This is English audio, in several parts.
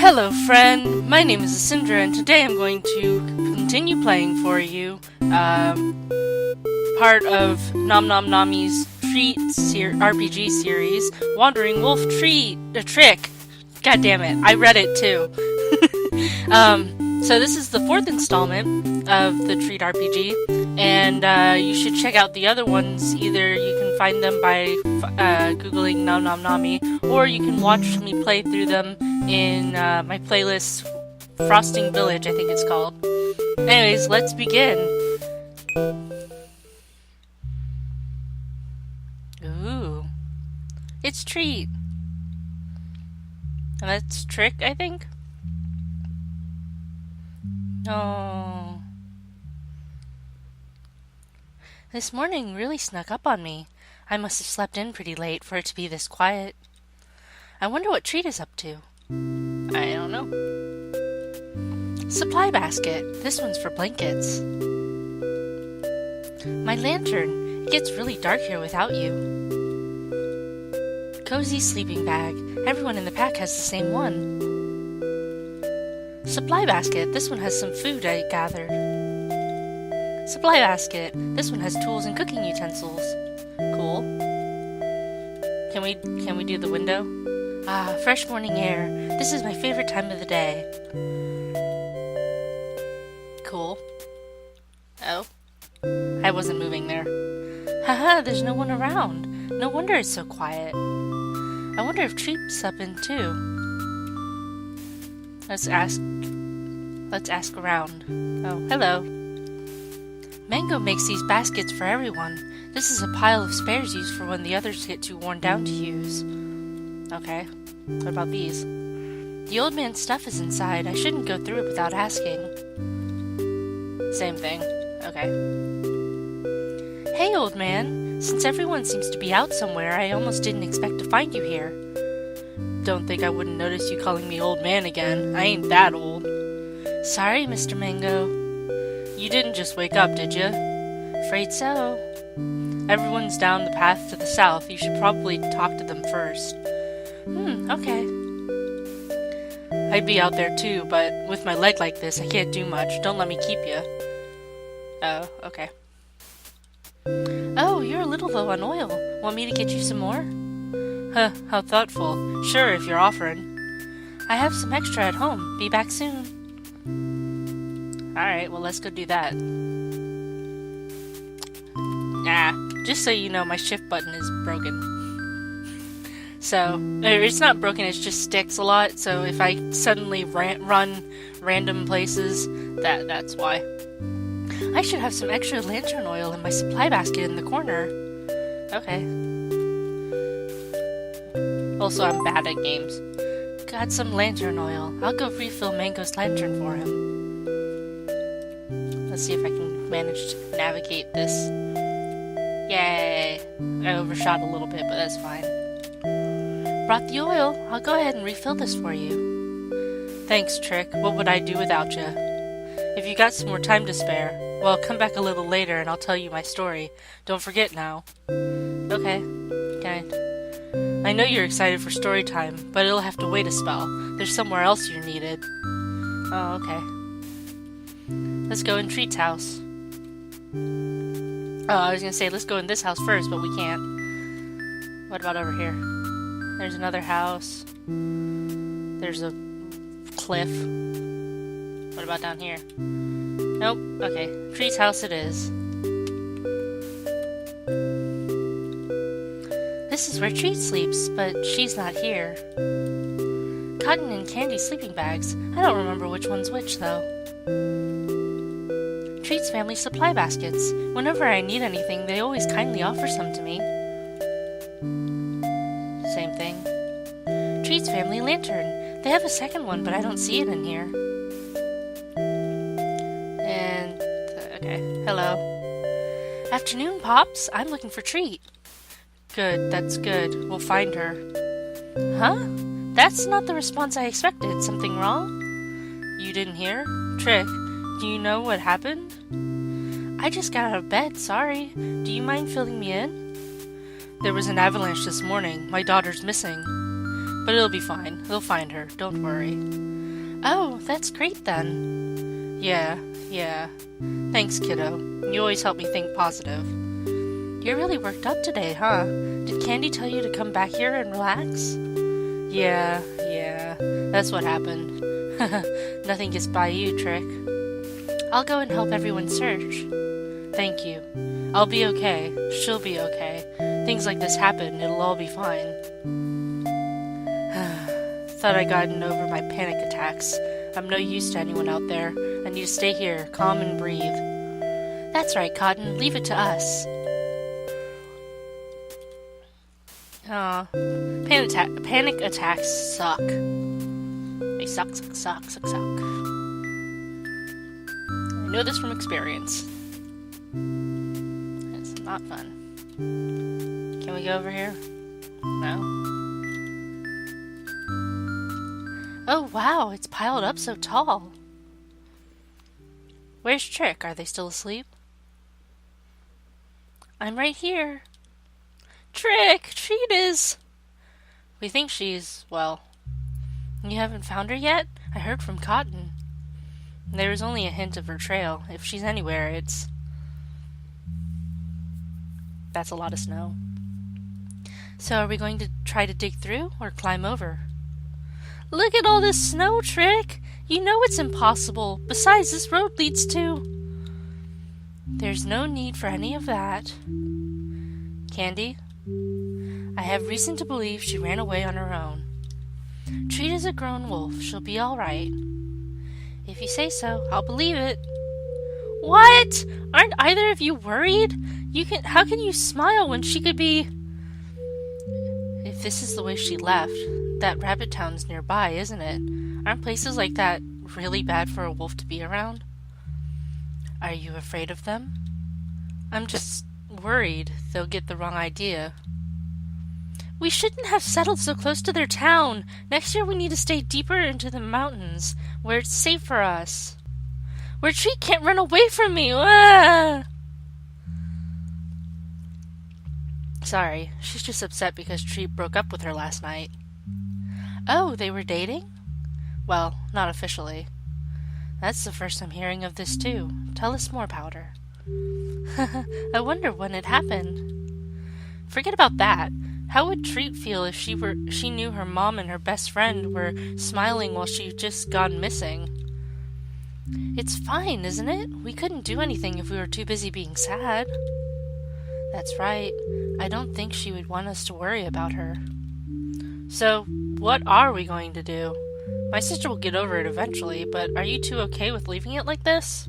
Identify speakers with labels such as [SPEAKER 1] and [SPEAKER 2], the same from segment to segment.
[SPEAKER 1] Hello friend, my name is Asindra and today I'm going to continue playing for you part of Nomnomnami's RPG series, Wandering Wolf Trick. God damn it, I read it too. So this is the fourth installment of the Treat RPG, and you should check out the other ones. Either you can find them by googling Nomnomnami, or you can watch me play through them in my playlist Frosting Village, I think it's called. Anyways, let's begin. Ooh. It's Treat. And that's Trick, I think? Oh. This morning really snuck up on me. I must have slept in pretty late for it to be this quiet. I wonder what Treat is up to. I don't know. Supply basket. This one's for blankets. My lantern. It gets really dark here without you. Cozy sleeping bag. Everyone in the pack has the same one. Supply basket. This one has some food I gathered. Supply basket. This one has tools and cooking utensils. Cool. Can we do the window? Ah, fresh morning air. This is my favorite time of the day. Cool. Oh. I wasn't moving there. Haha, there's no one around. No wonder it's so quiet. I wonder if Treat's up in too. Let's ask around. Oh, hello. Mango makes these baskets for everyone. This is a pile of spares used for when the others get too worn down to use. Okay. What about these? The old man's stuff is inside. I shouldn't go through it without asking. Same thing. Okay. Hey, old man. Since everyone seems to be out somewhere, I almost didn't expect to find you here. Don't think I wouldn't notice you calling me old man again. I ain't that old. Sorry, Mr. Mango. You didn't just wake up, did you? Afraid so. Everyone's down the path to the south. You should probably talk to them first. Okay. I'd be out there too, but with my leg like this, I can't do much. Don't let me keep you. Oh, okay. Oh, you're a little low on oil. Want me to get you some more? Huh, how thoughtful. Sure, if you're offering. I have some extra at home. Be back soon. Alright, well, let's go do that. Just so you know, my shift button is broken. So, it's not broken, it just sticks a lot, so if I suddenly run random places, that's why. I should have some extra lantern oil in my supply basket in the corner. Okay. Also, I'm bad at games. Got some lantern oil. I'll go refill Mango's lantern for him. Let's see if I can manage to navigate this. Yay! I overshot a little bit, but that's fine. Brought the oil. I'll go ahead and refill this for you. Thanks, Trick. What would I do without you? If you got some more time to spare, well, come back a little later and I'll tell you my story. Don't forget now. Okay. I know you're excited for story time, but it'll have to wait a spell. There's somewhere else you're needed. Oh, okay. Let's go in Treat's house. Oh, I was gonna say let's go in this house first, but we can't. What about over here? There's another house. There's a cliff. What about down here? Nope. Okay. Treat's house it is. This is where Treat sleeps, but she's not here. Cotton and candy sleeping bags. I don't remember which one's which, though. Treat's family supply baskets. Whenever I need anything, they always kindly offer some to me. Same thing. Treat's family lantern. They have a second one, but I don't see it in here. And, okay, hello. Afternoon, Pops. I'm looking for Treat. Good, that's good. We'll find her. Huh? That's not the response I expected. Something wrong? You didn't hear? Trick, do you know what happened? I just got out of bed, sorry. Do you mind filling me in? There was an avalanche this morning. My daughter's missing. But it'll be fine. They'll find her. Don't worry. Oh, that's great then. Yeah. Thanks, kiddo. You always help me think positive. You're really worked up today, huh? Did Candy tell you to come back here and relax? Yeah. That's what happened. Nothing gets by you, Trick. I'll go and help everyone search. Thank you. I'll be okay. She'll be okay. Things like this happen. It'll all be fine. Thought I'd gotten over my panic attacks. I'm no use to anyone out there. I need to stay here, calm and breathe. That's right, Cotton. Leave it to us. Aw. Panic attacks suck. They suck. I know this from experience. It's not fun. Can we go over here? No? Oh wow, it's piled up so tall. Where's Trick? Are they still asleep? I'm right here. Trick! Treat is... We think she's, well... You haven't found her yet? I heard from Cotton. There is only a hint of her trail. If she's anywhere, it's... That's a lot of snow. So are we going to try to dig through or climb over? Look at all this snow, Trick! You know it's impossible. Besides, this road leads to... There's no need for any of that. Candy? I have reason to believe she ran away on her own. Treat is a grown wolf. She'll be all right. If you say so, I'll believe it. What? Aren't either of you worried? How can you smile when she could be... If this is the way she left, that rabbit town's nearby, isn't it? Aren't places like that really bad for a wolf to be around? Are you afraid of them? I'm just worried they'll get the wrong idea. We shouldn't have settled so close to their town. Next year we need to stay deeper into the mountains, where it's safe for us. Where Treat can't run away from me. Ah! Sorry, she's just upset because Treat broke up with her last night. Oh, they were dating? Well, not officially. That's the first I'm hearing of this too. Tell us more, Powder. I wonder when it happened. Forget about that. How would Treat feel if she knew her mom and her best friend were smiling while she'd just gone missing? It's fine, isn't it? We couldn't do anything if we were too busy being sad. That's right. I don't think she would want us to worry about her. So, what are we going to do? My sister will get over it eventually, but are you two okay with leaving it like this?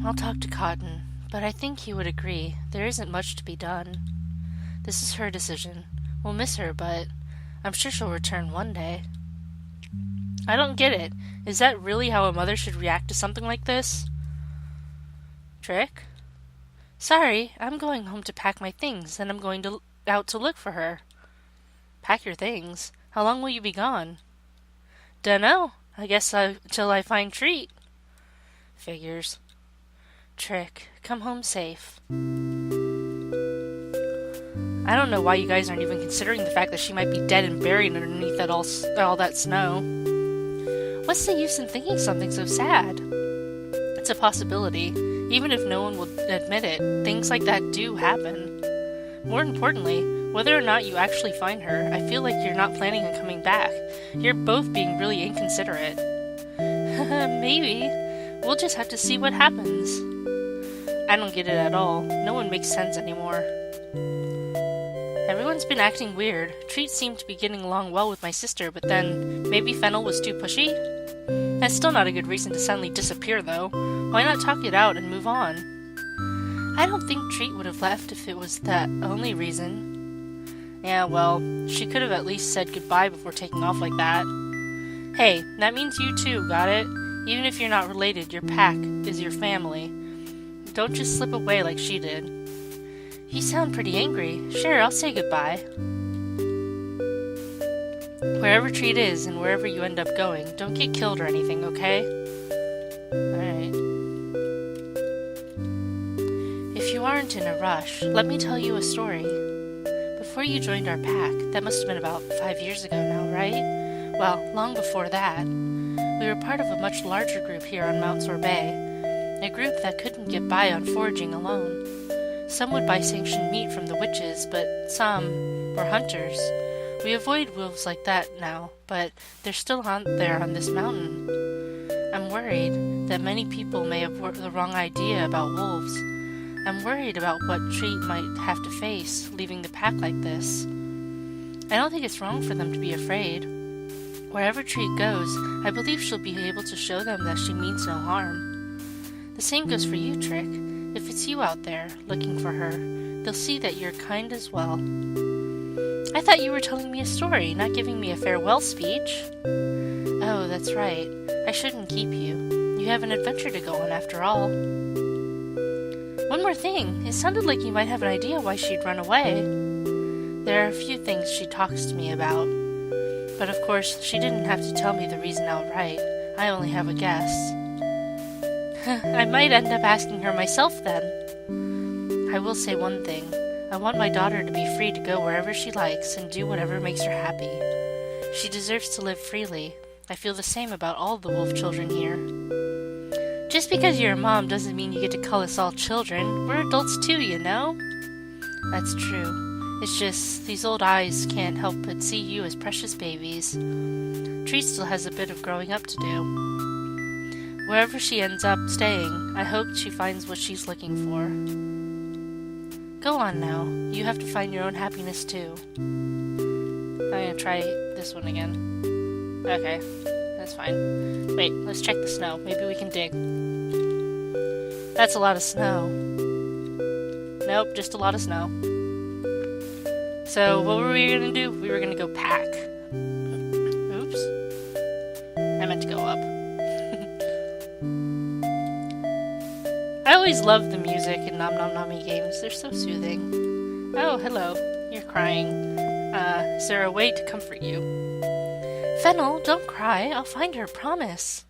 [SPEAKER 1] I'll talk to Cotton, but I think he would agree. There isn't much to be done. This is her decision. We'll miss her, but I'm sure she'll return one day. I don't get it. Is that really how a mother should react to something like this? Trick? Sorry, I'm going home to pack my things, and I'm going out to look for her. Pack your things? How long will you be gone? Dunno. I guess till I find Treat. Figures. Trick, come home safe. I don't know why you guys aren't even considering the fact that she might be dead and buried underneath all that snow. What's the use in thinking something so sad? It's a possibility. Even if no one will admit it, things like that do happen. More importantly, whether or not you actually find her, I feel like you're not planning on coming back. You're both being really inconsiderate. Maybe. We'll just have to see what happens. I don't get it at all. No one makes sense anymore. Everyone's been acting weird. Treat seemed to be getting along well with my sister, but then maybe Fennel was too pushy? That's still not a good reason to suddenly disappear, though. Why not talk it out and move on? I don't think Treat would have left if it was the only reason. Yeah, well, she could have at least said goodbye before taking off like that. Hey, that means you too, got it? Even if you're not related, your pack is your family. Don't just slip away like she did. You sound pretty angry. Sure, I'll say goodbye. Wherever Treat is and wherever you end up going, don't get killed or anything, okay? Alright. If you aren't in a rush, let me tell you a story. Before before you joined our pack. That must have been about 5 years ago now, right? Well, long before that. We were part of a much larger group here on Mount Sorbet, a group that couldn't get by on foraging alone. Some would buy sanctioned meat from the witches, but some were hunters. We avoid wolves like that now, but they're still out there on this mountain. I'm worried that many people may have the wrong idea about wolves. I'm worried about what Treat might have to face, leaving the pack like this. I don't think it's wrong for them to be afraid. Wherever Treat goes, I believe she'll be able to show them that she means no harm. The same goes for you, Trick. If it's you out there, looking for her, they'll see that you're kind as well. I thought you were telling me a story, not giving me a farewell speech. Oh, that's right. I shouldn't keep you. You have an adventure to go on after all. One more thing. It sounded like you might have an idea why she'd run away. There are a few things she talks to me about. But of course, she didn't have to tell me the reason outright. I only have a guess. I might end up asking her myself then. I will say one thing. I want my daughter to be free to go wherever she likes and do whatever makes her happy. She deserves to live freely. I feel the same about all the wolf children here. Just because you're a mom doesn't mean you get to call us all children. We're adults too, you know? That's true. It's just these old eyes can't help but see you as precious babies. Treat still has a bit of growing up to do. Wherever she ends up staying, I hope she finds what she's looking for. Go on now. You have to find your own happiness too. I'm gonna try this one again. Okay, that's fine. Wait, let's check the snow. Maybe we can dig. That's a lot of snow. Nope, just a lot of snow. So, what were we gonna do? We were gonna go pack. Oops. I meant to go up. I always love the music in Nomnomnami games. They're so soothing. Oh, hello. You're crying. Is there a way to comfort you? Fennel, don't cry. I'll find her, promise.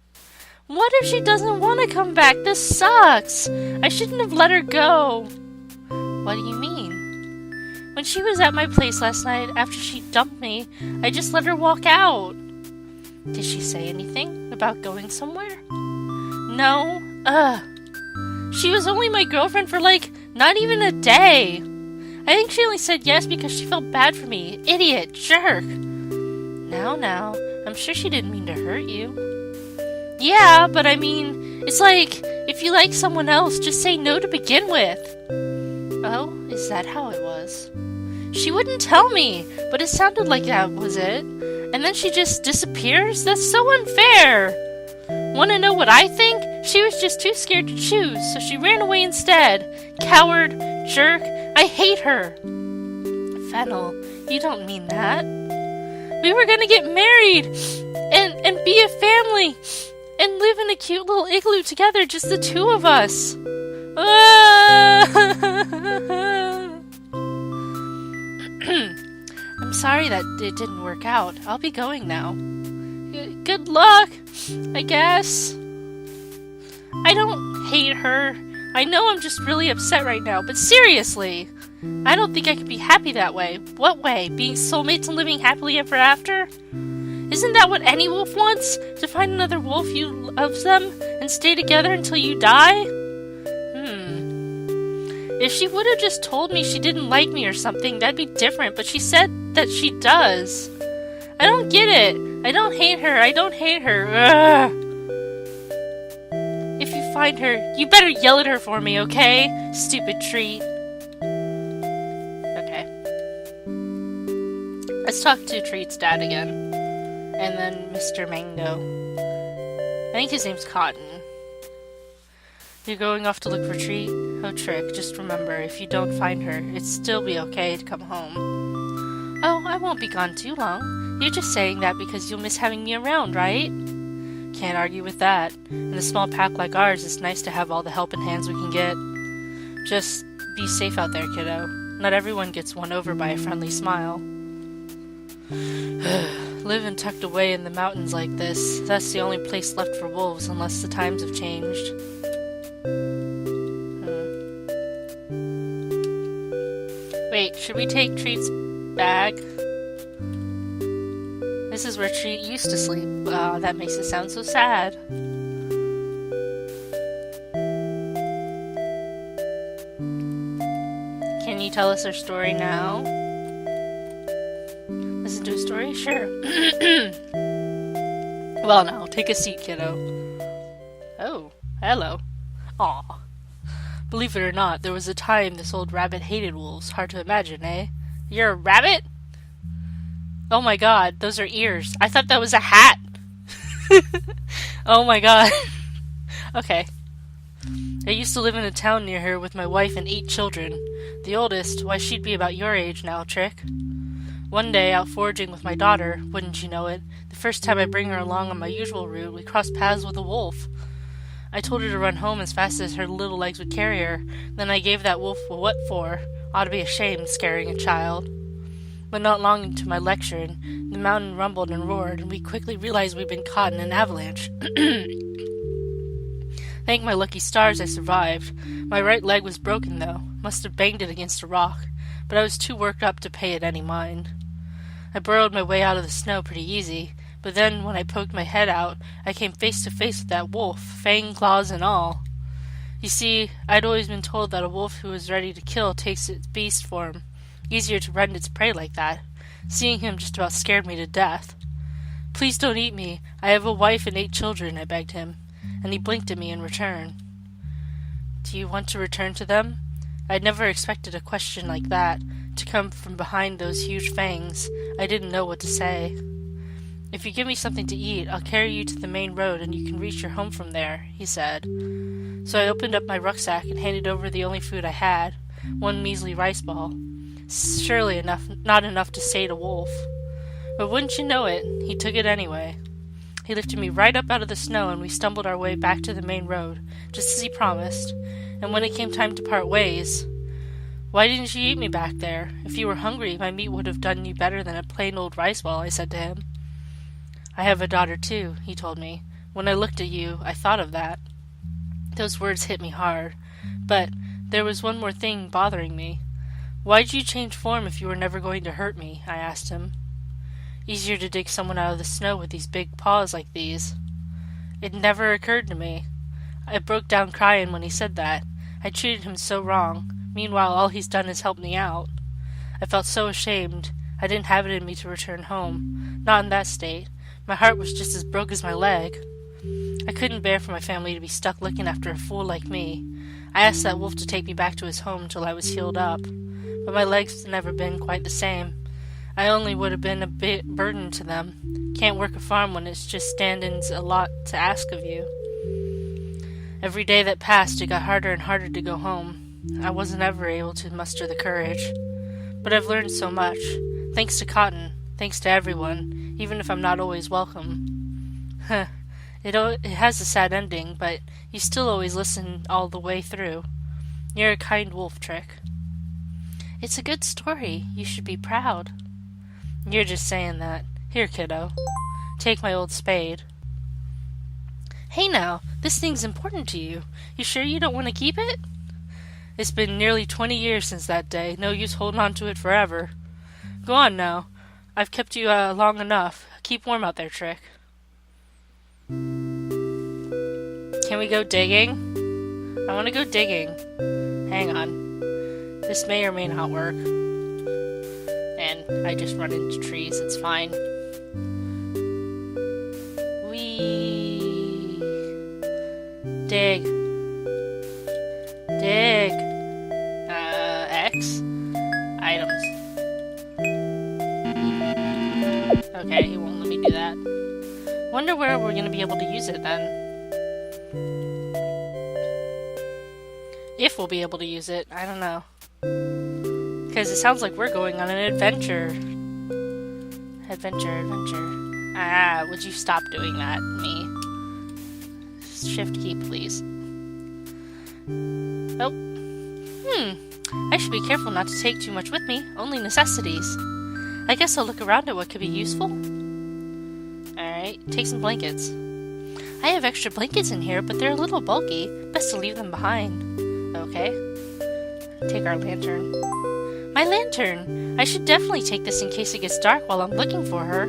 [SPEAKER 1] What if she doesn't want to come back? This sucks. I shouldn't have let her go. What do you mean? When she was at my place last night, after she dumped me, I just let her walk out. Did she say anything about going somewhere? No. She was only my girlfriend for, not even a day. I think she only said yes because she felt bad for me. Idiot, jerk. Now, I'm sure she didn't mean to hurt you. Yeah, but I mean, it's like, if you like someone else, just say no to begin with. Oh, is that how it was? She wouldn't tell me, but it sounded like that was it. And then she just disappears? That's so unfair. Want to know what I think? She was just too scared to choose, so she ran away instead. Coward, jerk, I hate her. Fennel, you don't mean that. We were gonna get married, and be a family, and live in a cute little igloo together, just the two of us. I'm sorry that it didn't work out. I'll be going now. Good luck, I guess. I don't hate her. I know I'm just really upset right now, but seriously, I don't think I could be happy that way. What way? Being soulmates and living happily ever after? Isn't that what any wolf wants? To find another wolf who loves them and stay together until you die? If she would have just told me she didn't like me or something, that'd be different, but she said that she does. I don't get it. I don't hate her. I don't hate her. Ugh. If you find her, you better yell at her for me, okay? Stupid Treat. Okay. Let's talk to Treat's dad again. And then Mr. Mango. I think his name's Cotton. You're going off to look for Treat? Oh, Trick, just remember, if you don't find her, it'd still be okay to come home. Oh, I won't be gone too long. You're just saying that because you'll miss having me around, right? Can't argue with that. In a small pack like ours, it's nice to have all the helping hands we can get. Just be safe out there, kiddo. Not everyone gets won over by a friendly smile. Living tucked away in the mountains like this, that's the only place left for wolves unless the times have changed. Wait, should we take Treat's bag. This is where Treat used to sleep. That makes it sound so sad. Can you tell us her story now? Listen to a story? Sure. Well, now, take a seat, kiddo. Oh, hello. Aw. Believe it or not, there was a time this old rabbit hated wolves. Hard to imagine, eh? You're a rabbit? Oh my god, those are ears. I thought that was a hat. Oh my god. Okay. I used to live in a town near here with my wife and 8 children. The oldest, why she'd be about your age now, Trick. One day, out foraging with my daughter, wouldn't you know it, the first time I bring her along on my usual route, we crossed paths with a wolf. I told her to run home as fast as her little legs would carry her. Then I gave that wolf a what for. Ought to be ashamed, scaring a child. But not long into my lecture, the mountain rumbled and roared, and we quickly realized we'd been caught in an avalanche. Thank my lucky stars I survived. My right leg was broken, though. Must have banged it against a rock, but I was too worked up to pay it any mind. I burrowed my way out of the snow pretty easy, but then when I poked my head out, I came face to face with that wolf, fang, claws, and all. You see, I'd always been told that a wolf who is ready to kill takes its beast form. Easier to rend its prey like that. Seeing him just about scared me to death. Please don't eat me. I have a wife and 8 children, I begged him, and he blinked at me in return. Do you want to return to them? I'd never expected a question like that to come from behind those huge fangs. I didn't know what to say. If you give me something to eat, I'll carry you to the main road and you can reach your home from there, he said. So I opened up my rucksack and handed over the only food I had, 1 measly rice ball. Surely not enough to sate a wolf. But wouldn't you know it, he took it anyway. He lifted me right up out of the snow and we stumbled our way back to the main road, just as he promised. And when it came time to part ways, why didn't you eat me back there? If you were hungry, my meat would have done you better than a plain old rice ball, I said to him. I have a daughter too, he told me. When I looked at you, I thought of that. Those words hit me hard. But there was one more thing bothering me. Why'd you change form if you were never going to hurt me? I asked him. Easier to dig someone out of the snow with these big paws like these. It never occurred to me. I broke down crying when he said that. I treated him so wrong. Meanwhile, all he's done is help me out. I felt so ashamed. I didn't have it in me to return home. Not in that state. My heart was just as broke as my leg. I couldn't bear for my family to be stuck looking after a fool like me. I asked that wolf to take me back to his home till I was healed up. But my legs had never been quite the same. I only would have been a bit burden to them. Can't work a farm when it's just standin's a lot to ask of you. Every day that passed, it got harder and harder to go home. I wasn't ever able to muster the courage. But I've learned so much. Thanks to Cotton. Thanks to everyone, even if I'm not always welcome. It has a sad ending, but you still always listen all the way through. You're a kind wolf, Trick. It's a good story. You should be proud. You're just saying that. Here, kiddo. Take my old spade. Hey now, this thing's important to you. You sure you don't want to keep it? It's been nearly 20 years since that day. No use holding on to it forever. Go on now. I've kept you long enough. Keep warm out there, Trick. Can we go digging? I want to go digging. Hang on. This may or may not work. And I just run into trees. It's fine. Whee! Dig. Dig. X. Items. Okay, he won't let me do that. Wonder where we're gonna be able to use it then. If we'll be able to use it, I don't know. Because it sounds like we're going on an adventure. Adventure. Ah, would you stop doing that, me? Shift key, please. Oh. I should be careful not to take too much with me. Only necessities. I guess I'll look around at what could be useful. Alright, take some blankets. I have extra blankets in here, but they're a little bulky. Best to leave them behind. Okay. Take our lantern. My lantern! I should definitely take this in case it gets dark while I'm looking for her.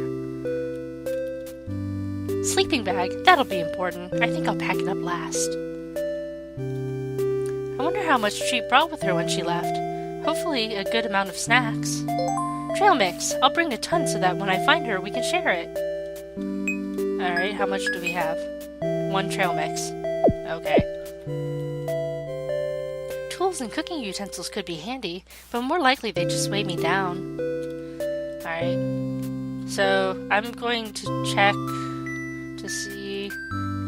[SPEAKER 1] Sleeping bag. That'll be important. I think I'll pack it up last. I wonder how much she brought with her when she left. Hopefully a good amount of snacks. Trail mix. I'll bring a ton so that when I find her, we can share it. Alright, how much do we have? 1 trail mix. Okay. Tools and cooking utensils could be handy, but more likely they just weigh me down. Alright. So, I'm going to check to see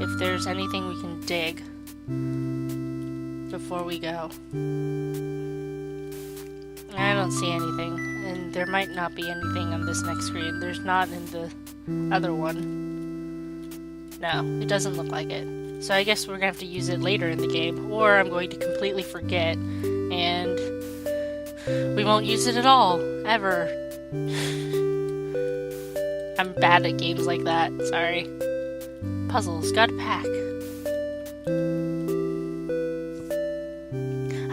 [SPEAKER 1] if there's anything we can dig before we go. I don't see anything, and there might not be anything on this next screen. There's not in the other one. No, it doesn't look like it. So I guess we're gonna have to use it later in the game, or I'm going to completely forget, and we won't use it at all, ever. I'm bad at games like that, sorry. Puzzles, gotta pack.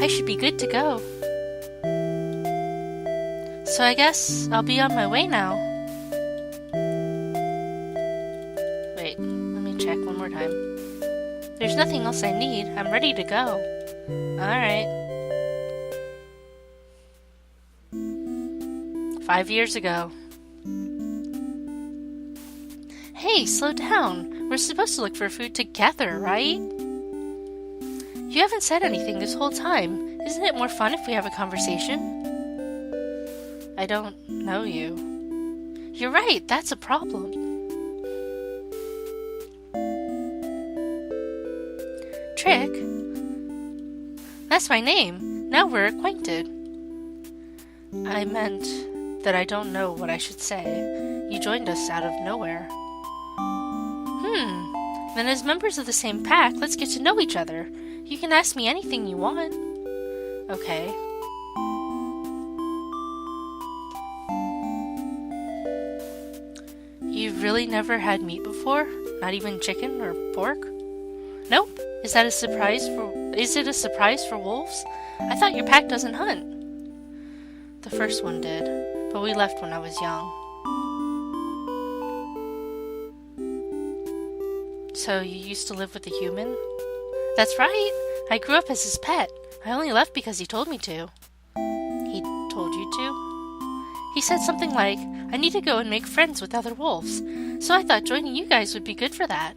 [SPEAKER 1] I should be good to go. So I guess I'll be on my way now. Wait, let me check one more time. There's nothing else I need. I'm ready to go. Alright. 5 years ago. Hey, slow down. We're supposed to look for food together, right? You haven't said anything this whole time. Isn't it more fun if we have a conversation? I don't know you. You're right, that's a problem. Trick? That's my name. Now we're acquainted. I meant that I don't know what I should say. You joined us out of nowhere. Then as members of the same pack, let's get to know each other. You can ask me anything you want. Okay. You've really never had meat before? Not even chicken or pork? Nope. Is it a surprise for wolves? I thought your pack doesn't hunt. The first one did, but we left when I was young. So you used to live with a human? That's right. I grew up as his pet. I only left because he told me to. He told you to? He said something like, I need to go and make friends with other wolves, so I thought joining you guys would be good for that.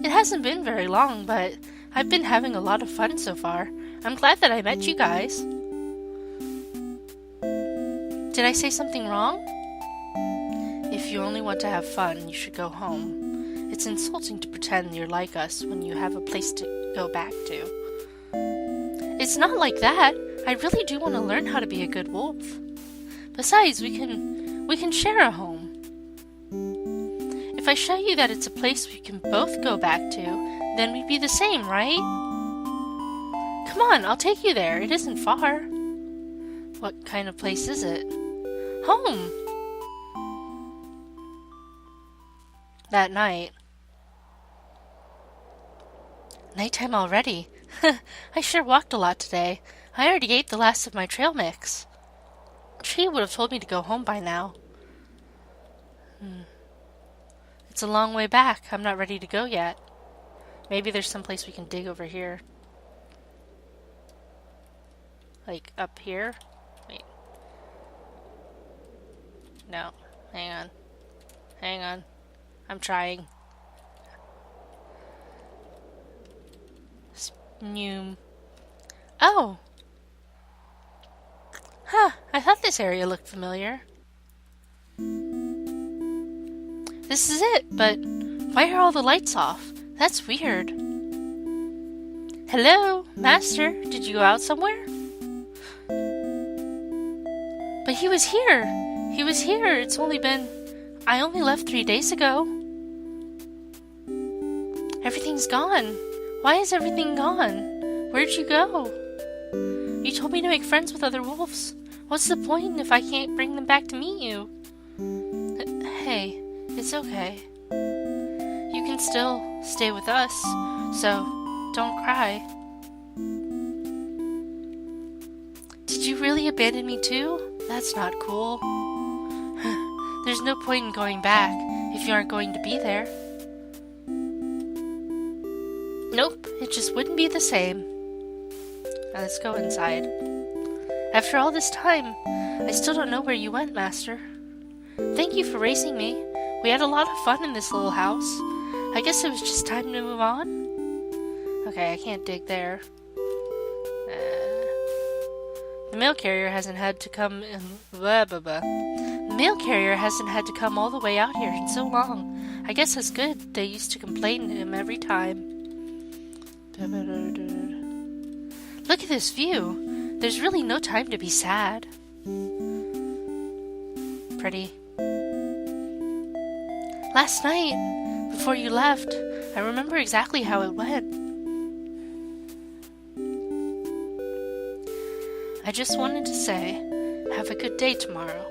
[SPEAKER 1] It hasn't been very long, but I've been having a lot of fun so far. I'm glad that I met you guys. Did I say something wrong? If you only want to have fun, you should go home. It's insulting to pretend you're like us when you have a place to go back to. It's not like that. I really do want to learn how to be a good wolf. Besides, we can share a home. If I show you that it's a place we can both go back to, then we'd be the same, right? Come on, I'll take you there. It isn't far. What kind of place is it? Home! That night. Nighttime already. I sure walked a lot today. I already ate the last of my trail mix. She would have told me to go home by now. It's a long way back. I'm not ready to go yet. Maybe there's some place we can dig over here. Like up here? Wait. No. Hang on. Hang on. I'm trying. New. Oh! Huh, I thought this area looked familiar. This is it, but why are all the lights off? That's weird. Hello, Master, did you go out somewhere? But he was here. He was here. I only left 3 days ago. Everything's gone. Why is everything gone? Where'd you go? You told me to make friends with other wolves. What's the point if I can't bring them back to meet you? Hey, it's okay. You can still stay with us, so don't cry. Did you really abandon me too? That's not cool. There's no point in going back if you aren't going to be there. Nope, it just wouldn't be the same. Now let's go inside. After all this time, I still don't know where you went, Master. Thank you for raising me. We had a lot of fun in this little house. I guess it was just time to move on. Okay, I can't dig there. The mail carrier hasn't had to come in... The mail carrier hasn't had to come all the way out here in so long. I guess that's good. They used to complain to him every time. Look at this view. There's really no time to be sad. Pretty. Last night, before you left, I remember exactly how it went. I just wanted to say, have a good day tomorrow.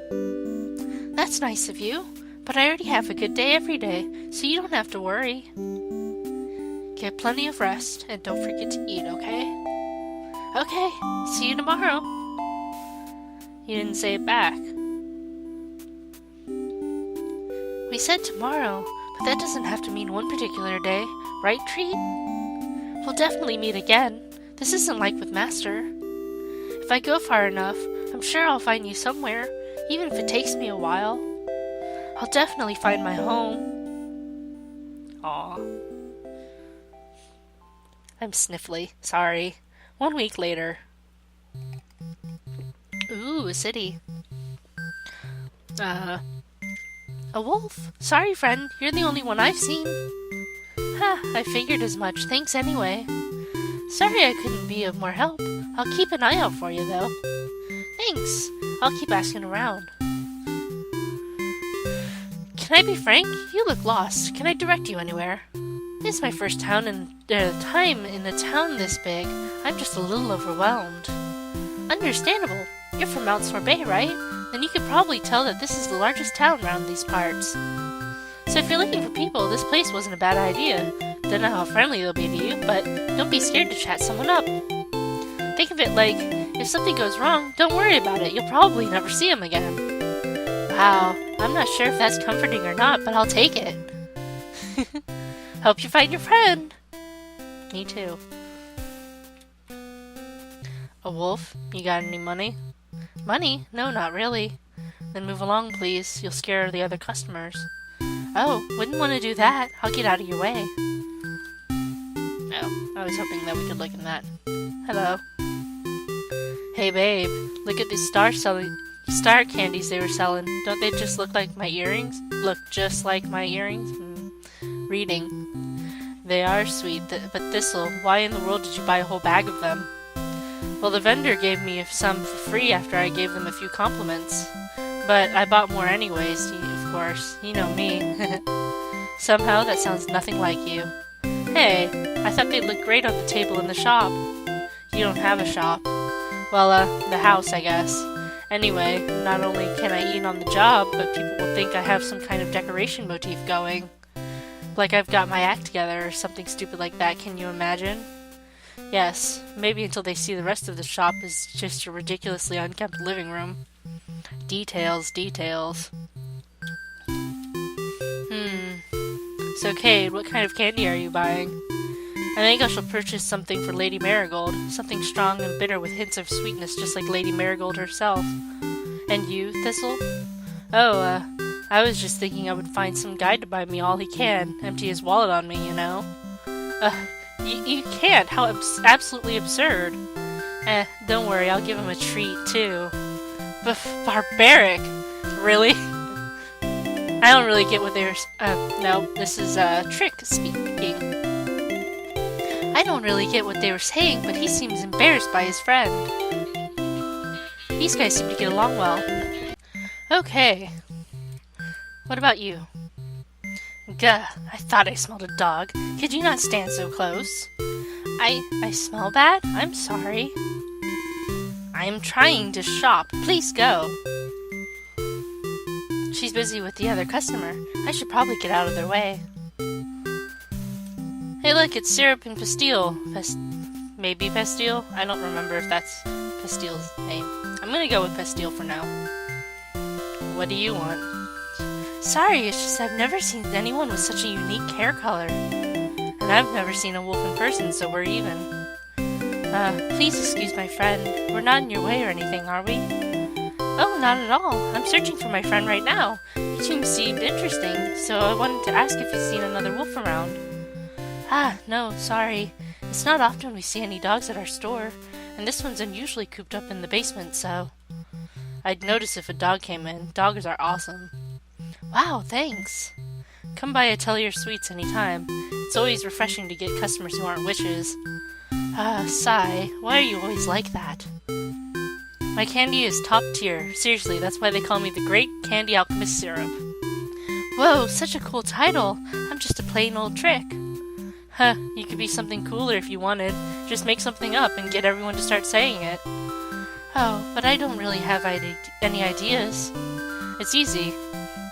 [SPEAKER 1] That's nice of you, but I already have a good day every day, so you don't have to worry. Get plenty of rest, and don't forget to eat, okay? Okay, see you tomorrow. He didn't say it back. We said tomorrow, but that doesn't have to mean one particular day, right, Treat? We'll definitely meet again. This isn't like with Master. If I go far enough, I'm sure I'll find you somewhere, even if it takes me a while. I'll definitely find my home. Aw. I'm sniffly. Sorry. 1 week later. Ooh, a city. A wolf? Sorry, friend. You're the only one I've seen. Ha, I figured as much. Thanks anyway. Sorry I couldn't be of more help. I'll keep an eye out for you, though. Thanks. I'll keep asking around. Can I be frank? You look lost. Can I direct you anywhere? This is my first time in a town this big. I'm just a little overwhelmed. Understandable. You're from Mount Sorbet, right? Then you could probably tell that this is the largest town around these parts. So if you're looking for people, this place wasn't a bad idea. Don't know how friendly they'll be to you, but don't be scared to chat someone up. Think of it like, if something goes wrong, don't worry about it. You'll probably never see them again. Wow, I'm not sure if that's comforting or not, but I'll take it. Hope you find your friend. Me too. A wolf? You got any money? Money? No, not really. Then move along, please. You'll scare the other customers. Oh, wouldn't want to do that. I'll get out of your way. Oh, I was hoping that we could look in that. Hello. Hey, babe. Look at these star candies they were selling. Don't they just look like my earrings? Look just like my earrings? Reading. They are sweet, but Thistle, why in the world did you buy a whole bag of them? Well, the vendor gave me some for free after I gave them a few compliments. But I bought more anyways, of course. You know me. Somehow that sounds nothing like you. Hey, I thought they'd look great on the table in the shop. You don't have a shop. Well, the house, I guess. Anyway, not only can I eat on the job, but people will think I have some kind of decoration motif going. Like I've got my act together or something stupid like that, can you imagine? Yes, maybe until they see the rest of the shop is just a ridiculously unkempt living room. Details, details. So Cade, what kind of candy are you buying? I think I shall purchase something for Lady Marigold, something strong and bitter with hints of sweetness just like Lady Marigold herself. And you, Thistle? Oh, I was just thinking I would find some guy to buy me all he can, empty his wallet on me, you know? You can't, how absolutely absurd. Don't worry, I'll give him a treat, too. Barbaric? Really? I don't really get what they're... no, this is, Trick speaking. I don't really get what they were saying, but he seems embarrassed by his friend. These guys seem to get along well. Okay. What about you? Gah, I thought I smelled a dog. Could you not stand so close? I smell bad? I'm sorry. I'm trying to shop. Please go. She's busy with the other customer. I should probably get out of their way. Hey look, it's Syrup and Pastille. Maybe Pastille? I don't remember if that's Pastille's name. I'm gonna go with Pastille for now. What do you want? Sorry, it's just I've never seen anyone with such a unique hair color. And I've never seen a wolf in person, so we're even. Please excuse my friend. We're not in your way or anything, are we? Oh, not at all. I'm searching for my friend right now. You two seemed interesting, so I wanted to ask if you've seen another wolf around. No, sorry. It's not often we see any dogs at our store, and this one's unusually cooped up in the basement, so... I'd notice if a dog came in. Dogs are awesome. Wow, thanks. Come by Atelier Sweets anytime. It's always refreshing to get customers who aren't witches. Sigh, why are you always like that? My candy is top tier. Seriously, that's why they call me the Great Candy Alchemist Syrup. Whoa, such a cool title. I'm just a plain old trick. You could be something cooler if you wanted. Just make something up and get everyone to start saying it. Oh, but I don't really have any ideas. It's easy.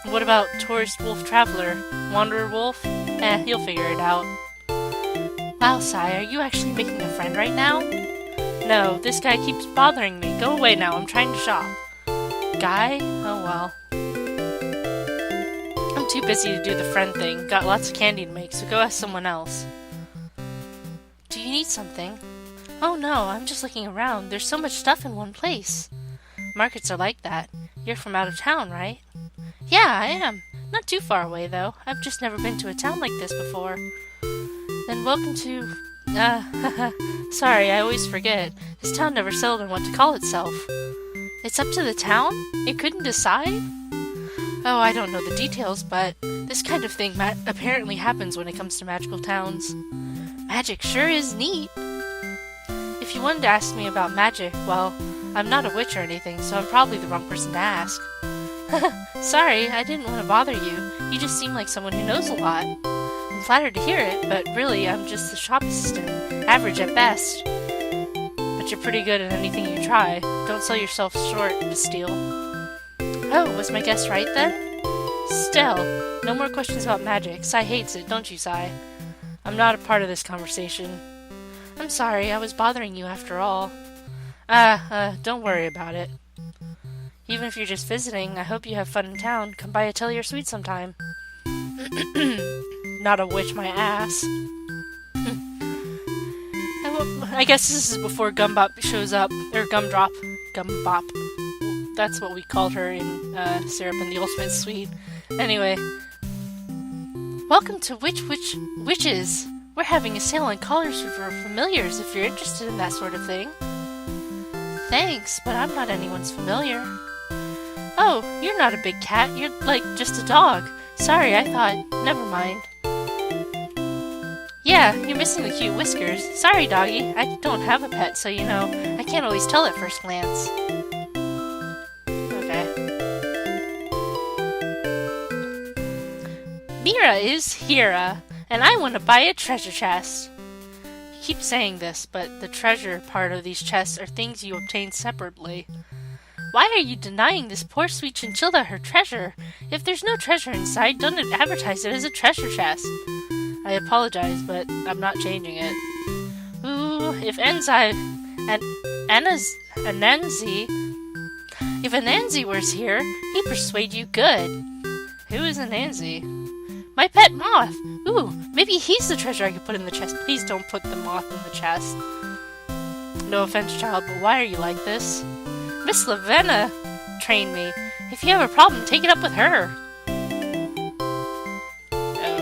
[SPEAKER 1] What about Tourist Wolf Traveler? Wanderer Wolf? You'll figure it out. Wow, Sai, are you actually making a friend right now? No, this guy keeps bothering me. Go away now, I'm trying to shop. Guy? Oh well. I'm too busy to do the friend thing. Got lots of candy to make, so go ask someone else. Do you need something? Oh no, I'm just looking around. There's so much stuff in one place. Markets are like that. You're from out of town, right? Yeah, I am. Not too far away, though. I've just never been to a town like this before. Then welcome to... sorry, I always forget. This town never settled on what to call itself. It's up to the town? It couldn't decide? Oh, I don't know the details, but this kind of thing apparently happens when it comes to magical towns. Magic sure is neat. If you wanted to ask me about magic, well, I'm not a witch or anything, so I'm probably the wrong person to ask. Sorry, I didn't want to bother you. You just seem like someone who knows a lot. I'm flattered to hear it, but really, I'm just the shop assistant. Average at best. But you're pretty good at anything you try. Don't sell yourself short, Bastille. Oh, was my guess right then? Still, no more questions about magic. Sai hates it, don't you, Sai? I'm not a part of this conversation. I'm sorry, I was bothering you after all. Don't worry about it. Even if you're just visiting, I hope you have fun in town. Come by Atelier Sweet sometime. Not a witch, my ass. I guess this is before Gumbop shows up. Or Gumdrop. Gumbop. That's what we called her in Syrup and the Ultimate Sweet. Anyway. Welcome to Witches. We're having a sale on collars for familiars if you're interested in that sort of thing. Thanks, but I'm not anyone's familiar. Oh, you're not a big cat. You're like just a dog. Sorry, I thought. Never mind. Yeah, you're missing the cute whiskers. Sorry, doggy. I don't have a pet, so I can't always tell at first glance. Okay. Mira is Hira, and I want to buy a treasure chest. You keep saying this, but the treasure part of these chests are things you obtain separately. Why are you denying this poor sweet chinchilla her treasure? If there's no treasure inside, don't advertise it as a treasure chest. I apologize, but I'm not changing it. Ooh, if Anansi was here, he'd persuade you good. Who is Anansi? My pet moth! Ooh, maybe he's the treasure I could put in the chest. Please don't put the moth in the chest. No offense, child, but why are you like this? Miss Lavenna trained me. If you have a problem, take it up with her.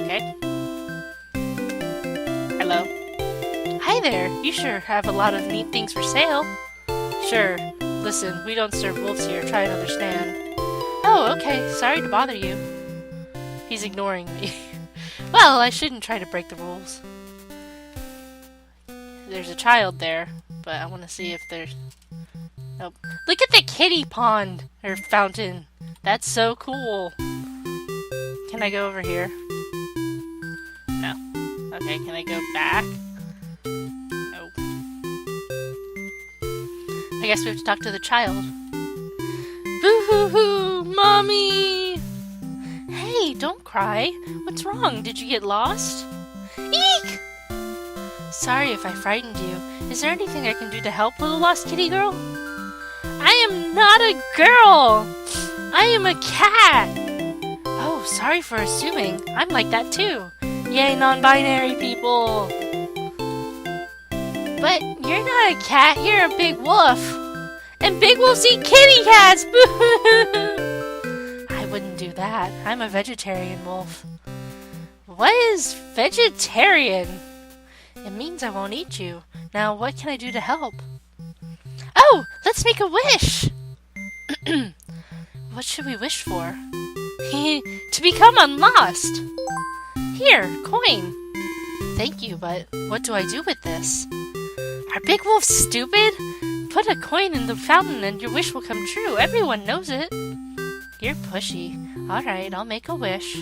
[SPEAKER 1] Okay. Hello. Hi there. You sure have a lot of neat things for sale. Sure. Listen, we don't serve wolves here. Try and understand. Oh, okay. Sorry to bother you. He's ignoring me. Well, I shouldn't try to break the rules. There's a child there, but I want to see if there's... Nope. Look at the kitty pond! Or fountain. That's so cool. Can I go over here? No. Okay, can I go back? Nope. I guess we have to talk to the child. Boo-hoo-hoo! Mommy! Hey, don't cry. What's wrong? Did you get lost? Eek! Sorry if I frightened you. Is there anything I can do to help, little lost kitty girl? I am not a girl! I am a cat! Oh, sorry for assuming. I'm like that too. Yay, non-binary people! But you're not a cat, you're a big wolf. And big wolves eat kitty cats! I wouldn't do that. I'm a vegetarian wolf. What is vegetarian? It means I won't eat you. Now, what can I do to help? Oh, let's make a wish! What should we wish for? To become unlost! Here, coin! Thank you, but what do I do with this? Are big wolves stupid? Put a coin in the fountain and your wish will come true. Everyone knows it. You're pushy. Alright, I'll make a wish.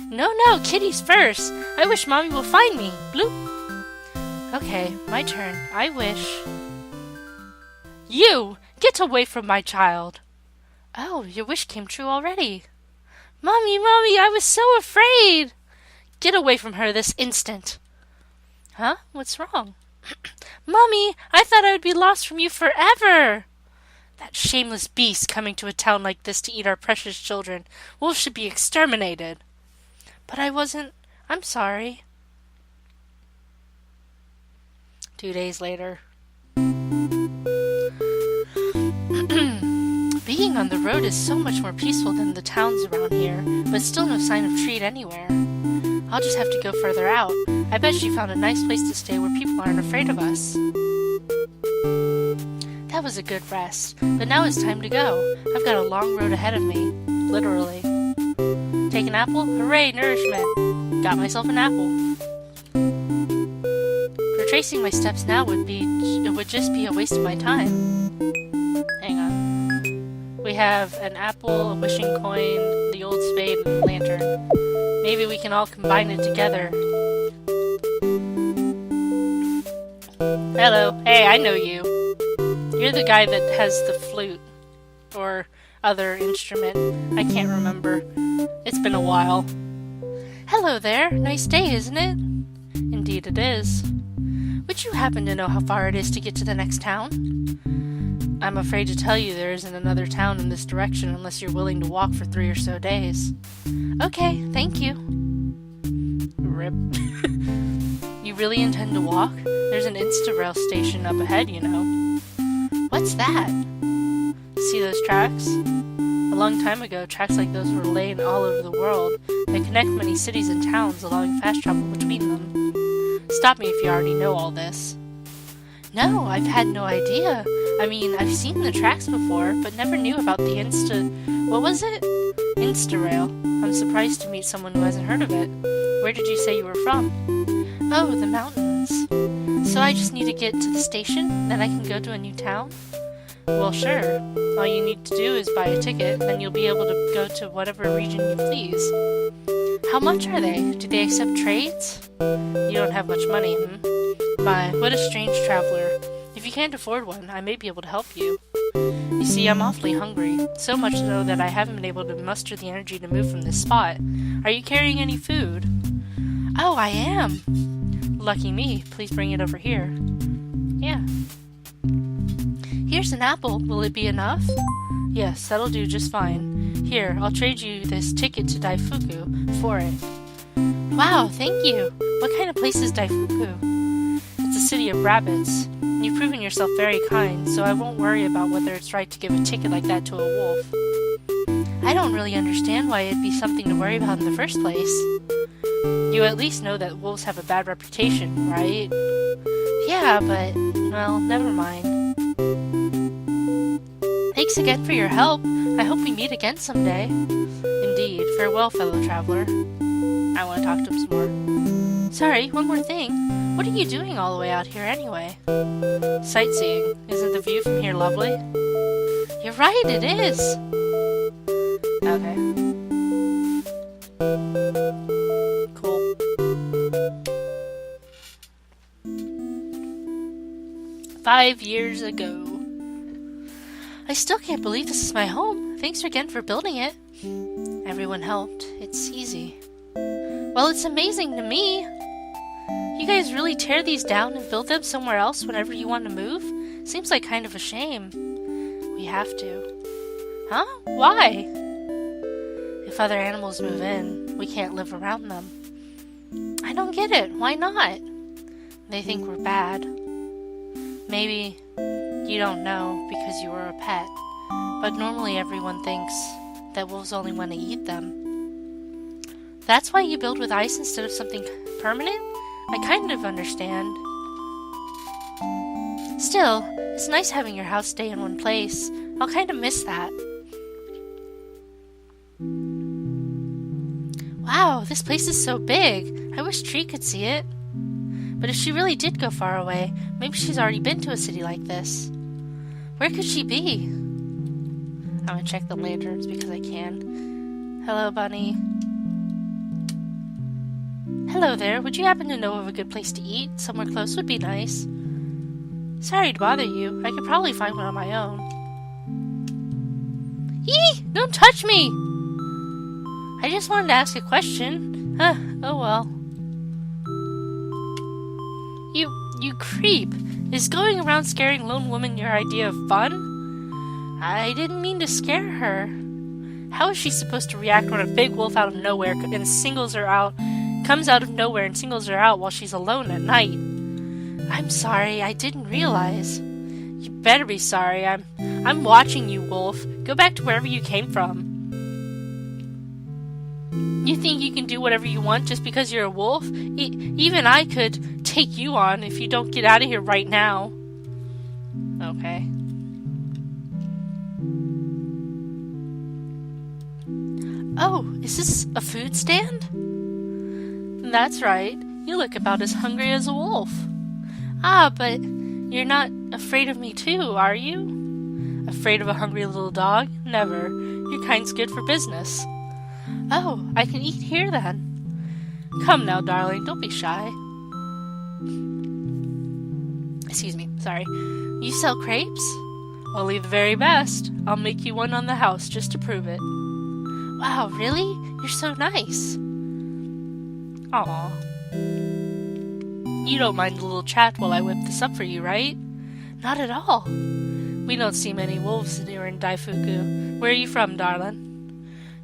[SPEAKER 1] No, kitties first. I wish Mommy will find me. Bloop. Okay, my turn. I wish... You! Get away from my child! Oh, your wish came true already. Mommy, I was so afraid! Get away from her this instant. Huh? What's wrong? Mommy, I thought I would be lost from you forever! That shameless beast coming to a town like this to eat our precious children. Wolves should be exterminated. But I wasn't... I'm sorry. 2 days later. Being on the road is so much more peaceful than the towns around here, but still no sign of Treat anywhere. I'll just have to go further out. I bet she found a nice place to stay where people aren't afraid of us. That was a good rest, but now it's time to go. I've got a long road ahead of me, literally. Take an apple? Hooray, nourishment! Got myself an apple. Retracing my steps now would just be a waste of my time. Hang on. We have an apple, a wishing coin, the old spade, and a lantern. Maybe we can all combine it together. Hello. Hey, I know you. You're the guy that has the flute. Or other instrument. I can't remember. It's been a while. Hello there. Nice day, isn't it? Indeed it is. Would you happen to know how far it is to get to the next town? I'm afraid to tell you there isn't another town in this direction unless you're willing to walk for 3 or so days. Okay, thank you. Rip. You really intend to walk? There's an Insta-rail station up ahead, you know. What's that? See those tracks? A long time ago, tracks like those were laid all over the world. They connect many cities and towns, allowing fast travel between them. Stop me if you already know all this. No, I've had no idea. I mean, I've seen the tracks before, but never knew about the what was it? Insta-rail. I'm surprised to meet someone who hasn't heard of it. Where did you say you were from? Oh, the mountains. So I just need to get to the station, then I can go to a new town? Well, sure. All you need to do is buy a ticket, then you'll be able to go to whatever region you please. How much are they? Do they accept trades? You don't have much money, My, what a strange traveler. If you can't afford one, I may be able to help you. You see, I'm awfully hungry, so much so that I haven't been able to muster the energy to move from this spot. Are you carrying any food? Oh, I am! Lucky me. Please bring it over here. Yeah. Here's an apple. Will it be enough? Yes, that'll do just fine. Here, I'll trade you this ticket to Daifuku for it. Wow, thank you! What kind of place is Daifuku? It's a city of rabbits. You've proven yourself very kind, so I won't worry about whether it's right to give a ticket like that to a wolf. I don't really understand why it'd be something to worry about in the first place. You at least know that wolves have a bad reputation, right? Yeah, but, well, never mind. Thanks again for your help. I hope we meet again someday. Indeed. Farewell, fellow traveler. I want to talk to him some more. Sorry, one more thing. What are you doing all the way out here anyway? Sightseeing. Isn't the view from here lovely? You're right, it is! Okay. Cool. "5 years ago. I still can't believe this is my home. Thanks again for building it. Everyone helped. It's easy. Well, it's amazing to me. You guys really tear these down and build them somewhere else whenever you want to move? Seems like kind of a shame. We have to. Huh? Why? If other animals move in, we can't live around them. I don't get it. Why not? They think we're bad. Maybe you don't know because you were a pet, but normally everyone thinks that wolves only want to eat them. That's why you build with ice instead of something permanent? I kind of understand. Still, it's nice having your house stay in one place. I'll kind of miss that. Wow, this place is so big. I wish Tree could see it. But if she really did go far away, maybe she's already been to a city like this. Where could she be? I'm gonna check the lanterns because I can. Hello, Bunny. Hello there. Would you happen to know of a good place to eat? Somewhere close would be nice. Sorry to bother you. I could probably find one on my own. Eee! Don't touch me! I just wanted to ask a question. Oh well. You creep. Is going around scaring lone woman your idea of fun? I didn't mean to scare her. How is she supposed to react when a big wolf out of nowhere comes out of nowhere and singles her out while she's alone at night? I'm sorry, I didn't realize. You better be sorry. I'm watching you, wolf. Go back to wherever you came from. You think you can do whatever you want just because you're a wolf? Even I could take you on if you don't get out of here right now. Okay. Oh, is this a food stand? That's right. You look about as hungry as a wolf. Ah, but you're not afraid of me too, are you? Afraid of a hungry little dog? Never. Your kind's good for business. Oh, I can eat here then. Come now, darling, don't be shy. Excuse me, sorry. You sell crepes? Only the very best. I'll make you one on the house just to prove it. Wow, really? You're so nice. Aw. You don't mind a little chat while I whip this up for you, right? Not at all. We don't see many wolves here in Daifuku. Where are you from, darling?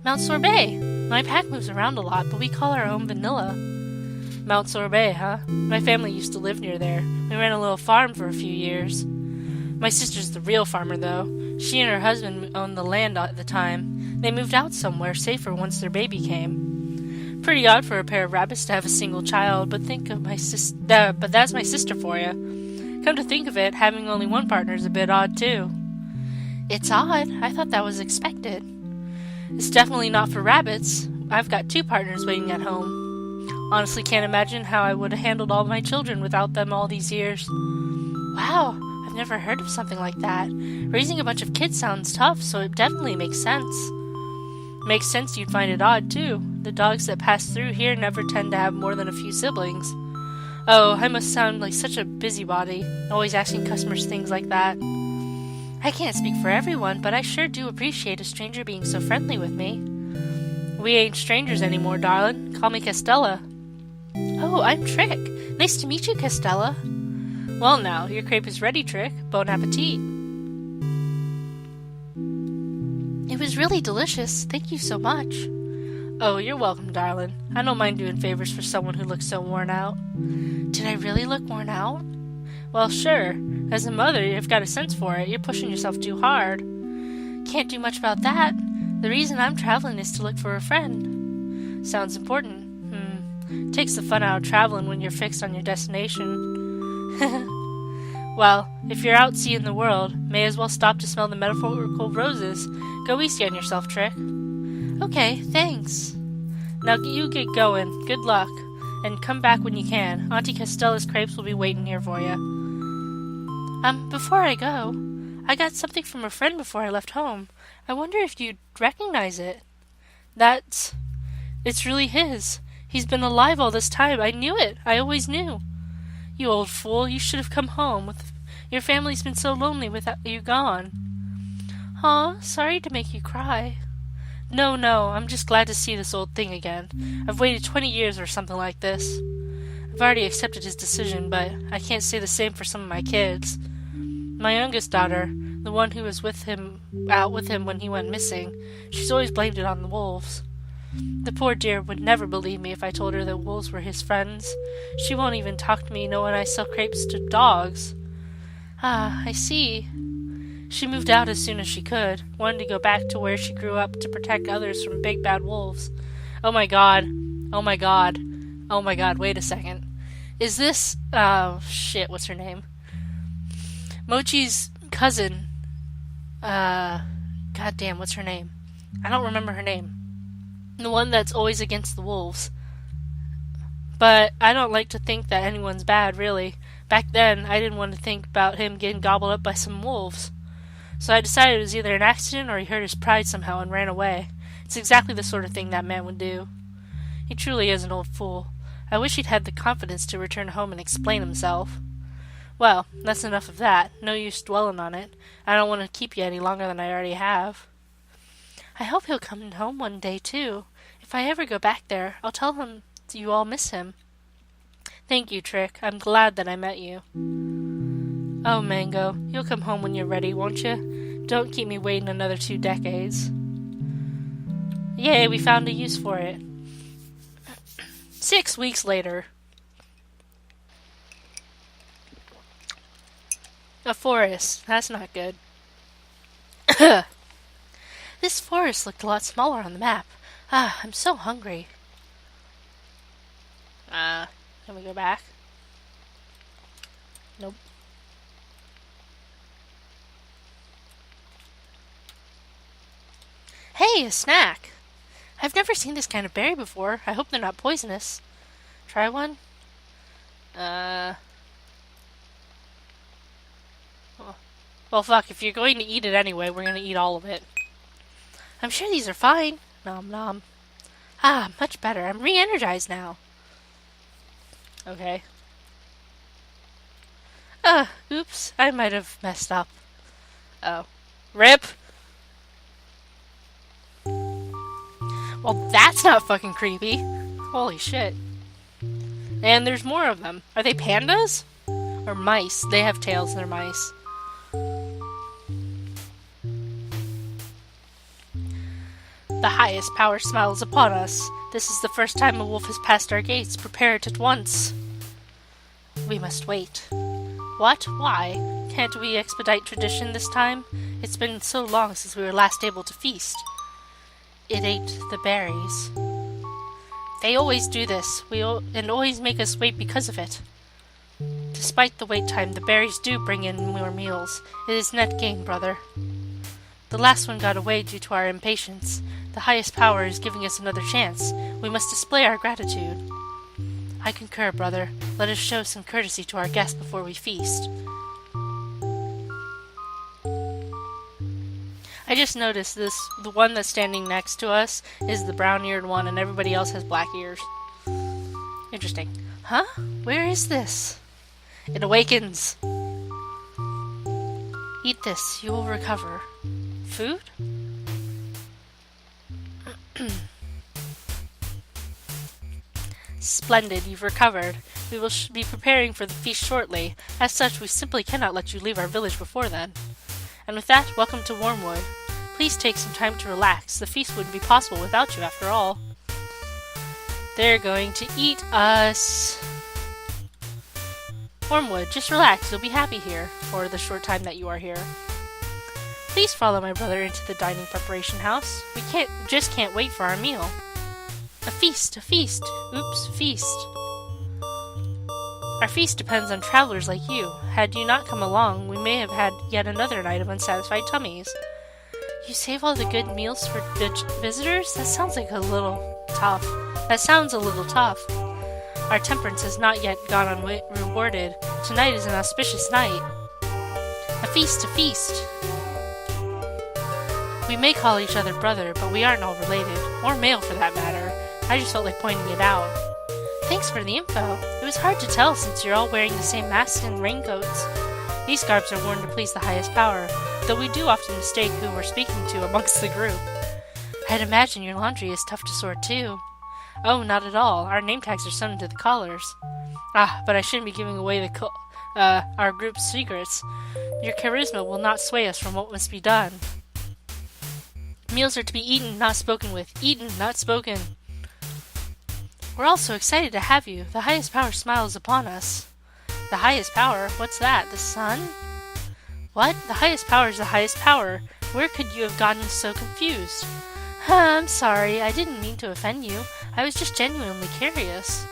[SPEAKER 1] Mount Sorbet. My pack moves around a lot, but we call our home Vanilla. Mount Sorbet, huh? My family used to live near there. We ran a little farm for a few years. My sister's the real farmer, though. She and her husband owned the land at the time. They moved out somewhere safer once their baby came. Pretty odd for a pair of rabbits to have a single child, but that's my sister for you. Come to think of it, having only one partner is a bit odd, too. It's odd. I thought that was expected. It's definitely not for rabbits. I've got 2 partners waiting at home. Honestly can't imagine how I would have handled all my children without them all these years. Wow, I've never heard of something like that. Raising a bunch of kids sounds tough, so it definitely makes sense. Makes sense you'd find it odd, too. The dogs that pass through here never tend to have more than a few siblings. Oh, I must sound like such a busybody, always asking customers things like that. I can't speak for everyone, but I sure do appreciate a stranger being so friendly with me. We ain't strangers anymore, darling. Call me Castella. Oh, I'm Trick. Nice to meet you, Castella. Well now, your crepe is ready, Trick. Bon appetit. It was really delicious. Thank you so much. Oh, you're welcome, darling. I don't mind doing favors for someone who looks so worn out. Did I really look worn out? Well, sure. As a mother, you've got a sense for it. You're pushing yourself too hard. Can't do much about that. The reason I'm traveling is to look for a friend. Sounds important. Takes the fun out of traveling when you're fixed on your destination. Well, if you're out seeing the world, may as well stop to smell the metaphorical roses. Go easy on yourself, Trick. Okay, thanks. Now you get going. Good luck. And come back when you can. Auntie Castella's crepes will be waiting here for you. Before I go, I got something from a friend before I left home. I wonder if you'd recognize it. It's really his. He's been alive all this time. I knew it. I always knew. You old fool, you should have come home. Your family's been so lonely without you gone. Aw, sorry to make you cry. No, I'm just glad to see this old thing again. I've waited 20 years or something like this. I've already accepted his decision, but I can't say the same for some of my kids. My youngest daughter, the one who was out with him when he went missing. She's always blamed it on the wolves. The poor dear would never believe me if I told her that wolves were his friends. She won't even talk to me knowing I sell crepes to dogs. Ah, I see. She moved out as soon as she could, wanted to go back to where she grew up to protect others from big bad wolves. Oh my god. Oh my god. Oh my god, wait a second. Is this... oh, shit, what's her name? Mochi's cousin. Goddamn, what's her name? I don't remember her name. The one that's always against the wolves. But I don't like to think that anyone's bad, really. Back then, I didn't want to think about him getting gobbled up by some wolves. So I decided it was either an accident or he hurt his pride somehow and ran away. It's exactly the sort of thing that man would do. He truly is an old fool. I wish he'd had the confidence to return home and explain himself. Well, that's enough of that. No use dwelling on it. I don't want to keep you any longer than I already have. I hope he'll come home one day, too. If I ever go back there, I'll tell him you all miss him. Thank you, Trick. I'm glad that I met you. Oh, Mango, you'll come home when you're ready, won't you? Don't keep me waiting another 2 decades. Yay, we found a use for it. 6 weeks later. A forest. That's not good. This forest looked a lot smaller on the map. Ah, I'm so hungry. Can we go back? Nope. Hey, a snack! I've never seen this kind of berry before. I hope they're not poisonous. Try one? Well, fuck, if you're going to eat it anyway, we're gonna eat all of it. I'm sure these are fine. Nom nom. Ah, much better. I'm re-energized now. Okay. Oops. I might have messed up. Oh. RIP! Well, that's not fucking creepy. Holy shit. And there's more of them. Are they pandas? Or mice? They have tails, they're mice. The highest power smiles upon us. This is the first time a wolf has passed our gates. Prepare it at once. We must wait. What? Why? Can't we expedite tradition this time? It's been so long since we were last able to feast. It ate the berries. They always do this, and always make us wait because of it. Despite the wait time, the berries do bring in more meals. It is net gain, brother. The last one got away due to our impatience. The highest power is giving us another chance. We must display our gratitude. I concur, brother. Let us show some courtesy to our guests before we feast. I just noticed the one that's standing next to us is the brown-eared one, and everybody else has black ears. Interesting. Huh? Where is this? It awakens. Eat this. You will recover. Food? Splendid, you've recovered. We will be preparing for the feast shortly. As such, we simply cannot let you leave our village before then. And with that, welcome to Wormwood. Please take some time to relax. The feast wouldn't be possible without you, after all. They're going to eat us. Wormwood, just relax. You'll be happy here for the short time that you are here. Please follow my brother into the dining preparation house. We can't wait for our meal. A feast, a feast. Oops, feast. Our feast depends on travelers like you. Had you not come along, we may have had yet another night of unsatisfied tummies. You save all the good meals for visitors? That sounds a little tough. Our temperance has not yet gone unrewarded. Tonight is an auspicious night. A feast, a feast. We may call each other brother, but we aren't all related. Or male, for that matter. I just felt like pointing it out. Thanks for the info. It was hard to tell since you're all wearing the same masks and raincoats. These garbs are worn to please the highest power, though we do often mistake who we're speaking to amongst the group. I'd imagine your laundry is tough to sort too. Oh, not at all. Our name tags are sewn into the collars. Ah, but I shouldn't be giving away our group's secrets. Your charisma will not sway us from what must be done. Meals are to be eaten, not spoken with. Eaten, not spoken. We're all so excited to have you. The highest power smiles upon us. The highest power? What's that? The sun? What? The highest power is the highest power. Where could you have gotten so confused? I'm sorry. I didn't mean to offend you. I was just genuinely curious.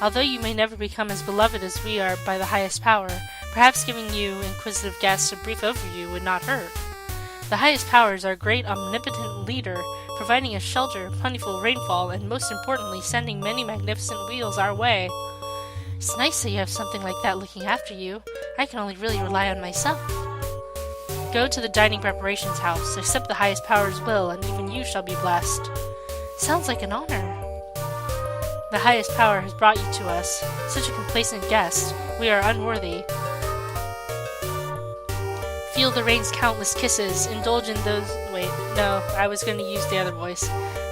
[SPEAKER 1] Although you may never become as beloved as we are by the highest power, perhaps giving you, inquisitive guests, a brief overview would not hurt. The highest power is our great omnipotent leader, providing us shelter, plentiful rainfall, and most importantly, sending many magnificent wheels our way. It's nice that you have something like that looking after you. I can only really rely on myself. Go to the dining preparations house, accept the highest power's will, and even you shall be blessed. Sounds like an honor. The highest power has brought you to us. Such a complacent guest. We are unworthy. Feel the rain's countless kisses. Indulge in those... Wait, no, I was going to use the other voice.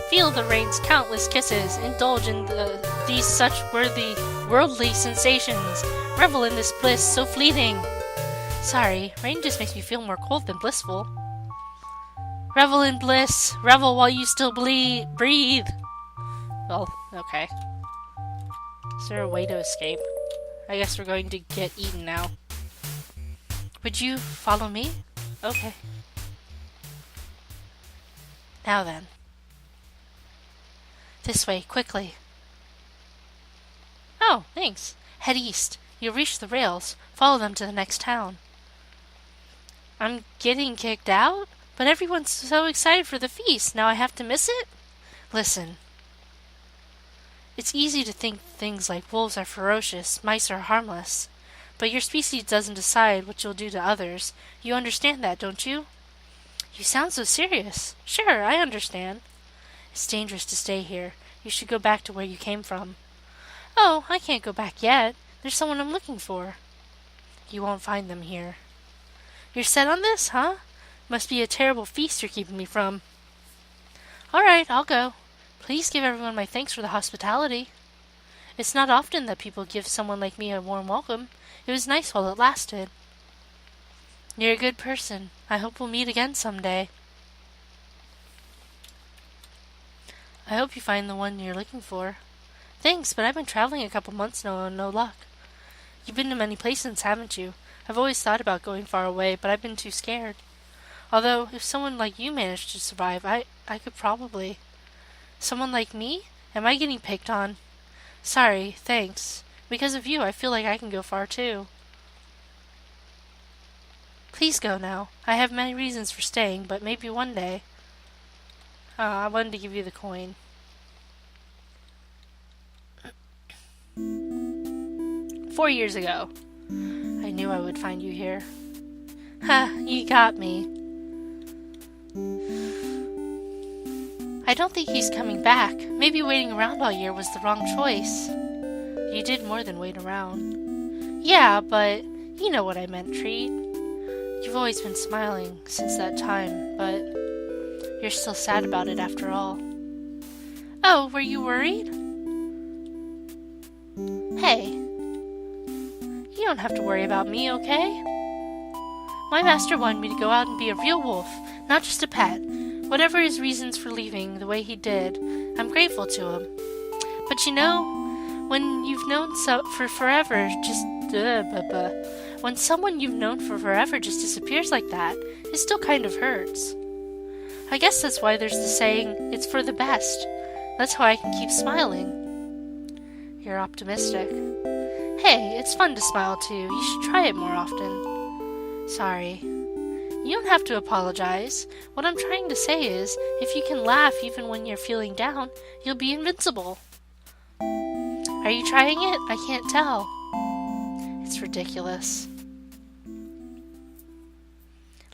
[SPEAKER 1] Feel the rain's countless kisses. Indulge in these such worldly sensations. Revel in this bliss so fleeting. Sorry, rain just makes me feel more cold than blissful. Revel in bliss. Revel while you still breathe. Well, okay. Is there a way to escape? I guess we're going to get eaten now. Would you follow me? Okay. Now then. This way, quickly. Oh, thanks. Head east. You'll reach the rails. Follow them to the next town. I'm getting kicked out? But everyone's so excited for the feast. Now I have to miss it? Listen. It's easy to think things like wolves are ferocious, mice are harmless. But your species doesn't decide what you'll do to others. You understand that, don't you? You sound so serious. Sure, I understand. It's dangerous to stay here. You should go back to where you came from. Oh, I can't go back yet. There's someone I'm looking for. You won't find them here. You're set on this, huh? Must be a terrible feast you're keeping me from. All right, I'll go. Please give everyone my thanks for the hospitality. It's not often that people give someone like me a warm welcome. It was nice while it lasted. You're a good person. I hope we'll meet again someday. I hope you find the one you're looking for. Thanks, but I've been traveling a couple months now and no luck. You've been to many places, haven't you? I've always thought about going far away, but I've been too scared. Although, if someone like you managed to survive, I could probably. Someone like me? Am I getting picked on? Sorry, thanks. Because of you, I feel like I can go far too. Please go now. I have many reasons for staying, but maybe one day. I wanted to give you the coin. 4 years ago. I knew I would find you here. Ha, you got me. I don't think he's coming back. Maybe waiting around all year was the wrong choice. You did more than wait around. Yeah, but you know what I meant, Treat. You've always been smiling since that time, but you're still sad about it after all. Oh, were you worried? Hey, you don't have to worry about me, okay? My master wanted me to go out and be a real wolf, not just a pet. Whatever his reasons for leaving the way he did, I'm grateful to him. But you know, when you've known for forever, when someone you've known for forever just disappears like that, it still kind of hurts. I guess that's why there's the saying, it's for the best. That's how I can keep smiling. You're optimistic. Hey, it's fun to smile too. You should try it more often. Sorry. You don't have to apologize. What I'm trying to say is, if you can laugh even when you're feeling down, you'll be invincible. Are you trying it? I can't tell. It's ridiculous.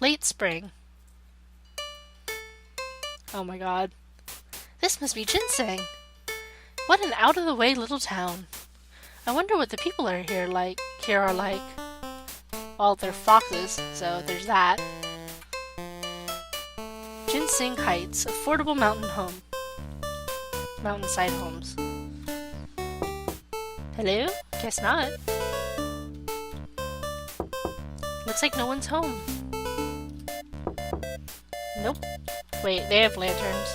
[SPEAKER 1] Late spring. Oh my god. This must be Ginseng. What an out-of-the-way little town. I wonder what the people here are like. Well, they're foxes, so there's that. Ginseng Heights, affordable mountain home. mountainside homes. Hello? Guess not. Looks like no one's home. Nope. Wait, they have lanterns.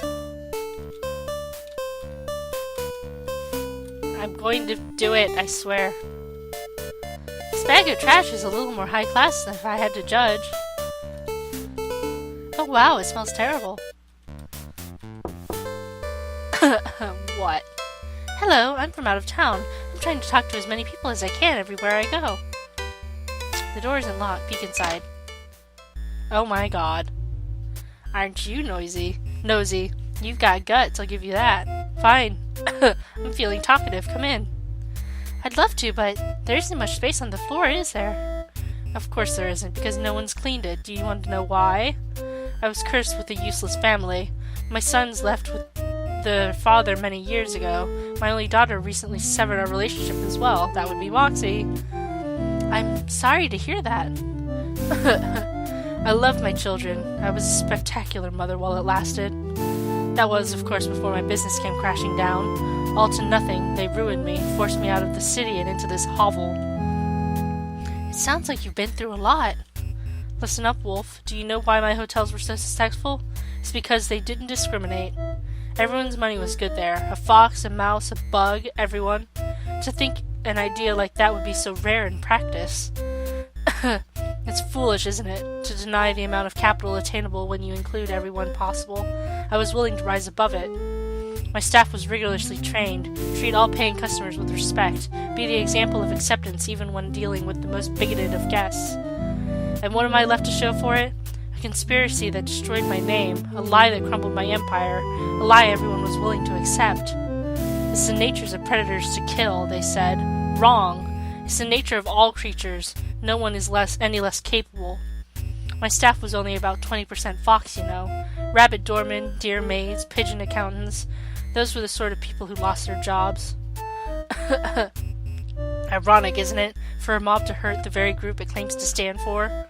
[SPEAKER 1] I'm going to do it, I swear. This bag of trash is a little more high class than if I had to judge. Oh wow, it smells terrible. What? Hello, I'm from out of town. I'm trying to talk to as many people as I can everywhere I go. The door isn't locked. Peek inside. Oh my god. Aren't you nosy? You've got guts, I'll give you that. Fine. I'm feeling talkative. Come in. I'd love to, but there isn't much space on the floor, is there? Of course there isn't, because no one's cleaned it. Do you want to know why? I was cursed with a useless family. My son's left with their father many years ago. My only daughter recently severed our relationship as well. That would be Moxie. I'm sorry to hear that. I love my children. I was a spectacular mother while it lasted. That was, of course, before my business came crashing down. All to nothing, they ruined me, forced me out of the city and into this hovel. It sounds like you've been through a lot. Listen up, Wolf. Do you know why my hotels were so successful? It's because they didn't discriminate. Everyone's money was good there. A fox, a mouse, a bug, everyone. To think an idea like that would be so rare in practice. It's foolish, isn't it, to deny the amount of capital attainable when you include everyone possible. I was willing to rise above it. My staff was rigorously trained, treat all paying customers with respect, be the example of acceptance even when dealing with the most bigoted of guests. And what am I left to show for it? A conspiracy that destroyed my name, a lie that crumbled my empire, a lie everyone was willing to accept. It's the natures of predators to kill, they said. Wrong. It's the nature of all creatures. No one is any less capable. My staff was only about 20% fox, you know. Rabbit doormen, deer maids, pigeon accountants. Those were the sort of people who lost their jobs. Ironic, isn't it, for a mob to hurt the very group it claims to stand for?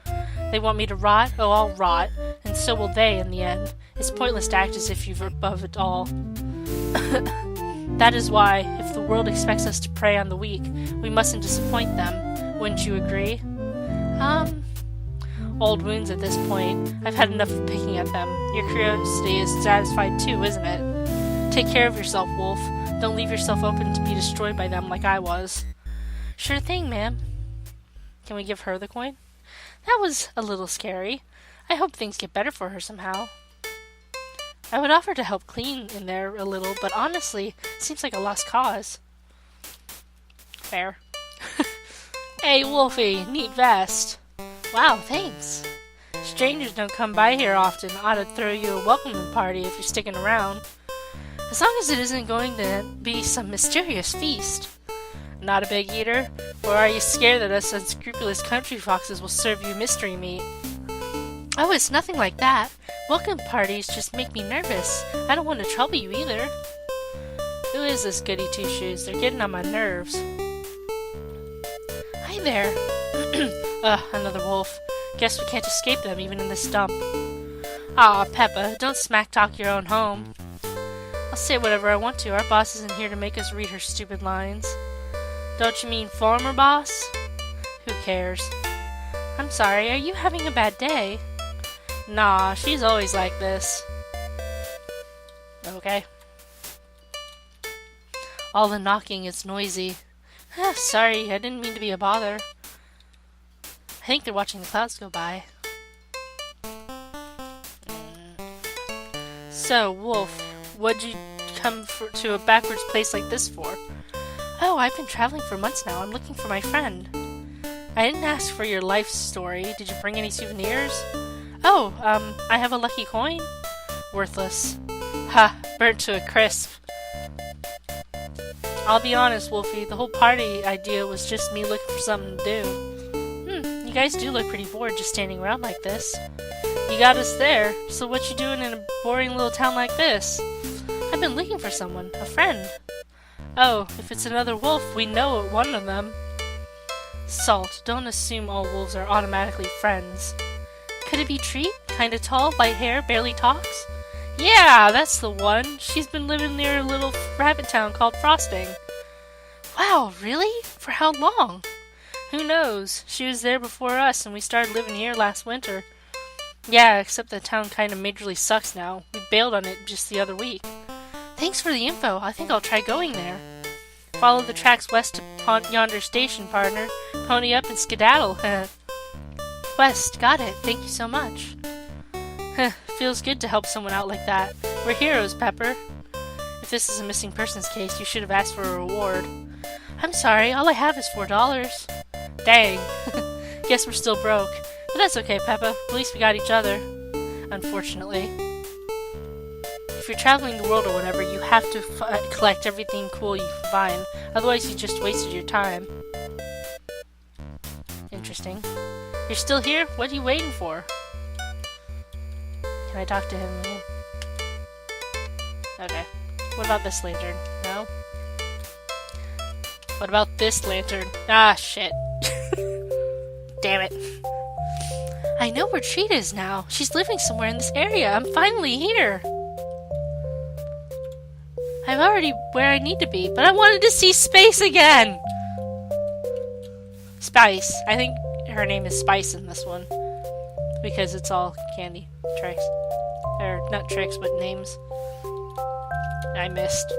[SPEAKER 1] They want me to rot? Oh, I'll rot. And so will they in the end. It's pointless to act as if you're above it all. That is why, if the world expects us to prey on the weak, we mustn't disappoint them. Wouldn't you agree? Old wounds at this point. I've had enough of picking at them. Your curiosity is satisfied too, isn't it? Take care of yourself, Wolf. Don't leave yourself open to be destroyed by them like I was. Sure thing, ma'am. Can we give her the coin? That was a little scary. I hope things get better for her somehow. I would offer to help clean in there a little, but honestly, it seems like a lost cause. Fair. Hey, Wolfie, neat vest. Wow, thanks. Strangers don't come by here often. Ought to throw you a welcoming party if you're sticking around. As long as it isn't going to be some mysterious feast. Not a big eater? Or are you scared that us unscrupulous country foxes will serve you mystery meat? Oh, it's nothing like that. Welcome parties just make me nervous. I don't want to trouble you either. Who is this goody two-shoes? They're getting on my nerves. Hi there. Another wolf. Guess we can't escape them even in this dump. Aw, Peppa, don't smack-talk your own home. I'll say whatever I want to. Our boss isn't here to make us read her stupid lines. Don't you mean former boss? Who cares? I'm sorry, are you having a bad day? Nah, she's always like this. Okay. All the knocking is noisy. Sorry, I didn't mean to be a bother. I think they're watching the clouds go by. So, Wolf, what'd you come to a backwards place like this for? Oh, I've been traveling for months now. I'm looking for my friend. I didn't ask for your life story. Did you bring any souvenirs? Oh, I have a lucky coin. Worthless. Ha, burnt to a crisp. I'll be honest, Wolfie, the whole party idea was just me looking for something to do. You guys do look pretty bored just standing around like this. You got us there, so what you doing in a boring little town like this? I've been looking for someone, a friend. Oh, if it's another wolf, we know one of them. Salt, don't assume all wolves are automatically friends. Could it be Treat? Kinda tall, light hair, barely talks? Yeah, that's the one. She's been living near a little rabbit town called Frosting. Wow, really? For how long? Who knows? She was there before us, and we started living here last winter. Yeah, except the town kind of majorly sucks now. We bailed on it just the other week. Thanks for the info. I think I'll try going there. Follow the tracks west to yonder station, partner. Pony up and skedaddle. West, got it. Thank you so much. Feels good to help someone out like that. We're heroes, Pepper. If this is a missing persons case, you should have asked for a reward. I'm sorry, all I have is $4. Dang. Guess we're still broke. But that's okay, Peppa. At least we got each other. Unfortunately. If you're traveling the world or whatever, you have to collect everything cool you can find. Otherwise, you just wasted your time. Interesting. You're still here? What are you waiting for? Can I talk to him again? Okay. What about this lantern? No? What about this lantern? Ah, shit. Damn it. I know where Treat is now. She's living somewhere in this area. I'm finally here. I'm already where I need to be, but I wanted to see Space again! Spice. I think her name is Spice in this one. Because it's all candy tricks. Or, not tricks, but names. I missed.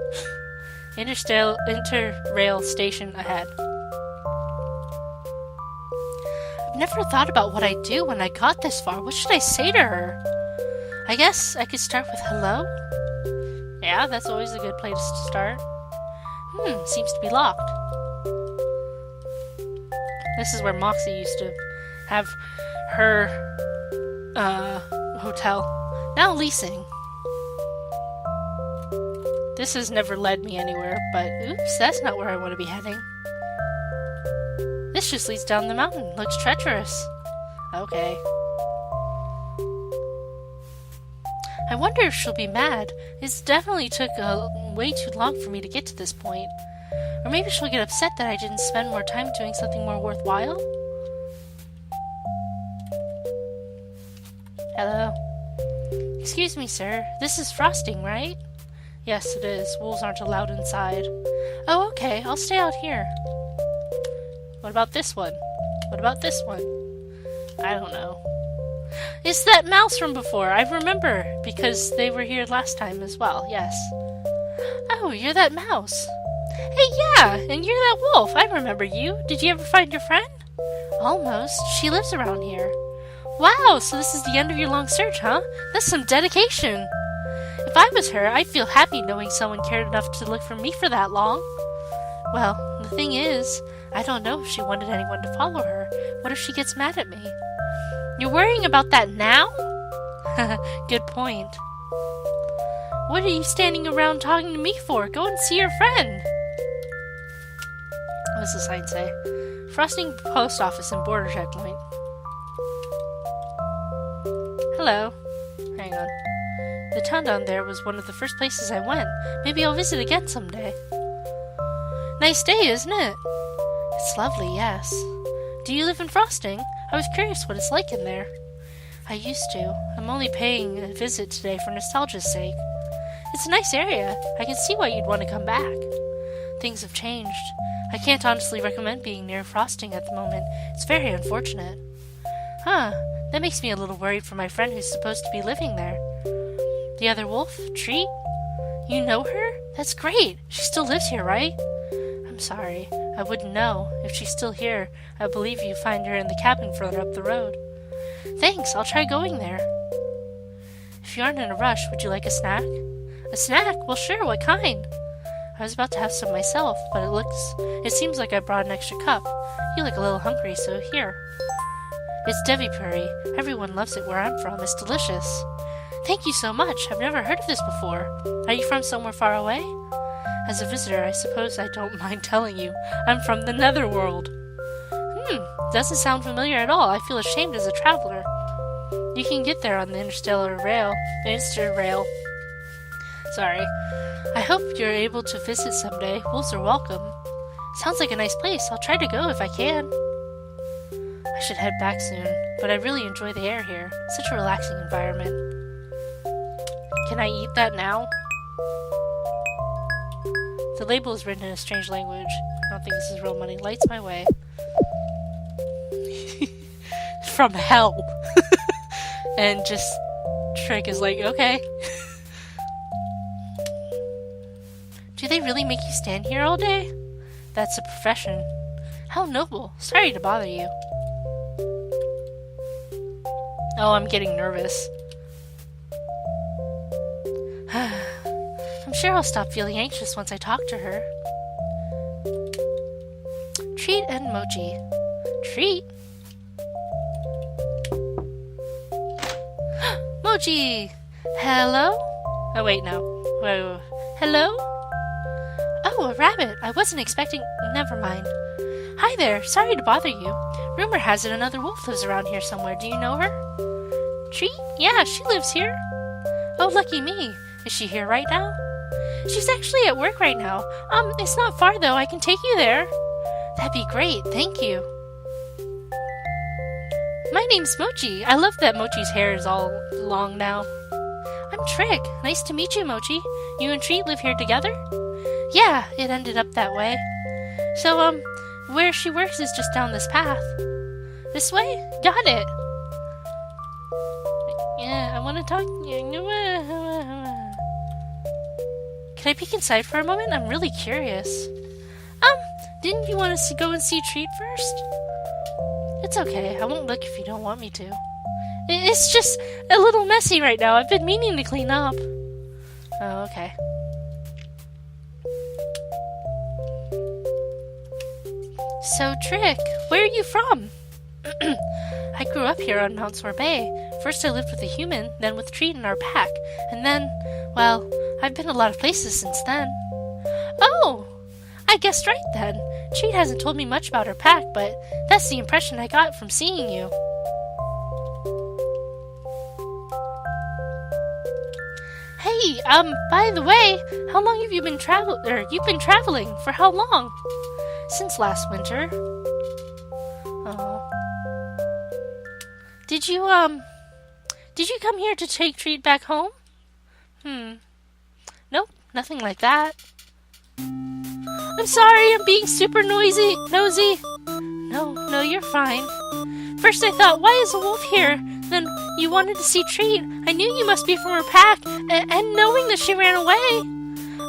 [SPEAKER 1] Interrail station ahead. I've never thought about what I'd do when I got this far. What should I say to her? I guess I could start with hello? Yeah, that's always a good place to start. Seems to be locked. This is where Moxie used to have her hotel. Now leasing. This has never led me anywhere, but oops, that's not where I want to be heading. This just leads down the mountain. Looks treacherous. Okay. I wonder if she'll be mad. It definitely took way too long for me to get to this point. Or maybe she'll get upset that I didn't spend more time doing something more worthwhile? Hello. Excuse me, sir. This is Frosting, right? Yes, it is. Wolves aren't allowed inside. Oh, okay. I'll stay out here. What about this one? What about this one? I don't know. It's that mouse from before. I remember, because they were here last time as well. Yes. Oh, you're that mouse. Hey, yeah, and you're that wolf. I remember you. Did you ever find your friend? Almost. She lives around here. Wow, so this is the end of your long search, huh? That's some dedication. If I was her, I'd feel happy knowing someone cared enough to look for me for that long. Well, the thing is, I don't know if she wanted anyone to follow her. What if she gets mad at me? You're worrying about that now? Good point. What are you standing around talking to me for? Go and see your friend. What does the sign say? Frosting Post Office and Border Checkpoint. Hello. Hang on. The town down there was one of the first places I went. Maybe I'll visit again someday. Nice day, isn't it? It's lovely, yes. Do you live in Frosting? I was curious what it's like in there. I used to. I'm only paying a visit today for nostalgia's sake. It's a nice area. I can see why you'd want to come back. Things have changed. I can't honestly recommend being near Frosting at the moment. It's very unfortunate. Huh. That makes me a little worried for my friend who's supposed to be living there. The other wolf? Treat? You know her? That's great. She still lives here, right? I'm sorry. I wouldn't know. If she's still here, I believe you find her in the cabin further up the road. Thanks. I'll try going there. If you aren't in a rush, would you like a snack? A snack? Well, sure. What kind? I was about to have some myself, but it seems like I brought an extra cup. You look a little hungry, so here. It's Devi Puri. Everyone loves it where I'm from. It's delicious. Thank you so much. I've never heard of this before. Are you from somewhere far away? As a visitor, I suppose I don't mind telling you. I'm from the Netherworld. Doesn't sound familiar at all. I feel ashamed as a traveler. You can get there on the Interrail. Sorry. I hope you're able to visit someday. Wolves are welcome. Sounds like a nice place. I'll try to go if I can. I should head back soon, but I really enjoy the air here. Such a relaxing environment. Can I eat that now? The label is written in a strange language. I don't think this is real money. Lights my way. From hell. And just Trick is like, okay. Do they really make you stand here all day? That's a profession. How noble. Sorry to bother you. Oh, I'm getting nervous. I'm sure I'll stop feeling anxious once I talk to her. Treat and Mochi. Treat? Mochi! Hello? Oh, wait, no. Wait. Hello? Oh, a rabbit. I wasn't expecting... Never mind. Hi there. Sorry to bother you. Rumor has it another wolf lives around here somewhere. Do you know her? Treat? Yeah, she lives here. Oh, lucky me. Is she here right now? She's actually at work right now. It's not far though. I can take you there. That'd be great. Thank you. My name's Mochi. I love that Mochi's hair is all long now. I'm Trick. Nice to meet you, Mochi. You and Treat live here together? Yeah, it ended up that way. So, where she works is just down this path. This way? Got it. Yeah, I want to talk... Can I peek inside for a moment? I'm really curious. Didn't you want to go and see Treat first? It's okay. I won't look if you don't want me to. It's just a little messy right now. I've been meaning to clean up. Oh, okay. So, Trick, where are you from? I grew up here on Mount Sorbet. First I lived with a human, then with Treat in our pack, and then, well, I've been a lot of places since then. Oh! I guessed right then. Treat hasn't told me much about her pack, but that's the impression I got from seeing you. Hey, by the way, how long have you been traveling? For how long? Since last winter. Oh. Did you come here to take Treat back home? Nope, nothing like that. I'm sorry, I'm being super nosy. No, you're fine. First I thought, why is a wolf here? Then you wanted to see Treat. I knew you must be from her pack, and knowing that she ran away.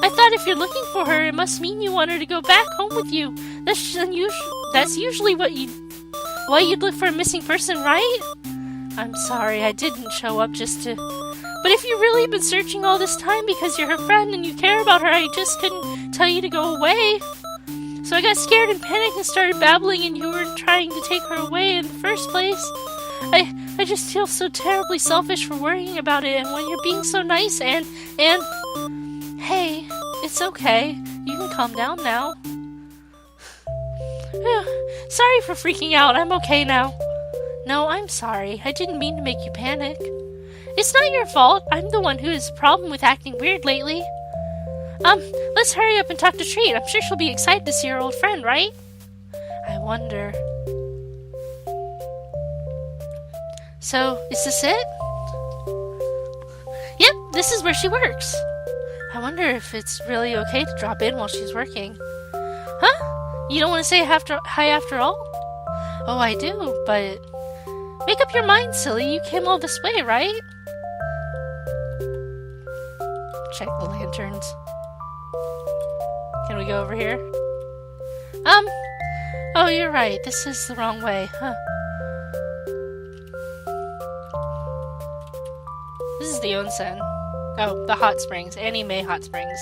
[SPEAKER 1] I thought if you're looking for her, it must mean you want her to go back home with you. That's usually why you'd look for a missing person, right? I'm sorry, I didn't show up just to... But if you've really been searching all this time because you're her friend and you care about her, I just couldn't tell you to go away. So I got scared and panicked and started babbling, and you were trying to take her away in the first place. I just feel so terribly selfish for worrying about it, and when you're being so nice and... Hey, it's okay. You can calm down now. Sorry for freaking out. I'm okay now. No, I'm sorry. I didn't mean to make you panic. It's not your fault. I'm the one who has a problem with acting weird lately. Let's hurry up and talk to Treat. I'm sure she'll be excited to see her old friend, right? I wonder. So, is this it? Yep, this is where she works. I wonder if it's really okay to drop in while she's working. Huh? You don't want to say hi after all? Oh, I do, but... Make up your mind, silly. You came all this way, right? Check the lanterns. Can we go over here? Oh, you're right. This is the wrong way, huh? This is the onsen. Oh, the hot springs. Anime hot springs.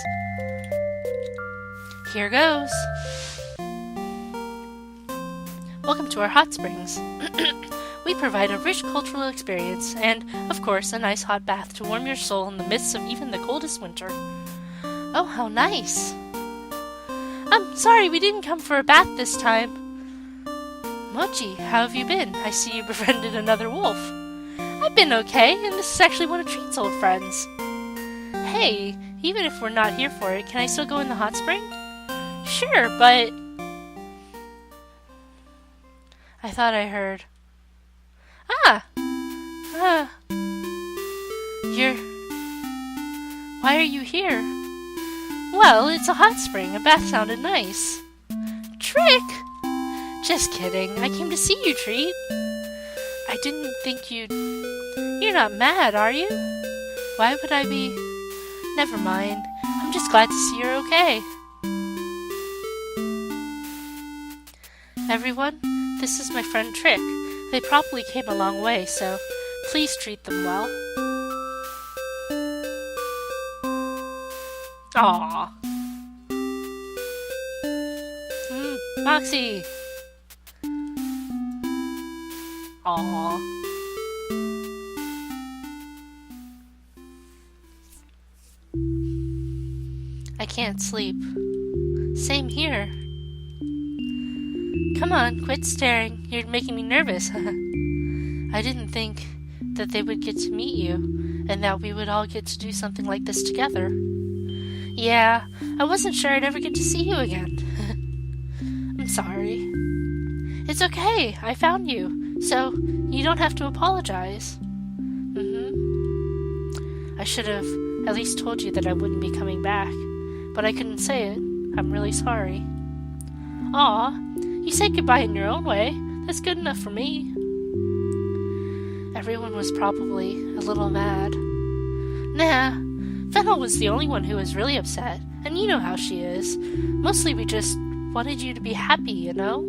[SPEAKER 1] Here goes. Welcome to our hot springs. We provide a rich cultural experience and, of course, a nice hot bath to warm your soul in the midst of even the coldest winter. Oh, how nice. I'm sorry we didn't come for a bath this time. Mochi, how have you been? I see you befriended another wolf. I've been okay, and this is actually one of Treat's old friends. Hey, even if we're not here for it, can I still go in the hot spring? Sure, but... I thought I heard... You're... Why are you here? Well, it's a hot spring. A bath sounded nice. Trick? Just kidding. I came to see you, Treat. I didn't think you'd... You're not mad, are you? Why would I be... Never mind. I'm just glad to see you're okay. Everyone, this is my friend Trick. They probably came a long way, so please treat them well. Aww. Moxie. Aww. I can't sleep. Same here. Come on, quit staring. You're making me nervous. I didn't think that they would get to meet you, and that we would all get to do something like this together. Yeah, I wasn't sure I'd ever get to see you again. I'm sorry. It's okay, I found you, so you don't have to apologize. I should have at least told you that I wouldn't be coming back, but I couldn't say it. I'm really sorry. Aw, you said goodbye in your own way. That's good enough for me. Everyone was probably a little mad. Nah, Fennel was the only one who was really upset, and you know how she is. Mostly we just wanted you to be happy, you know?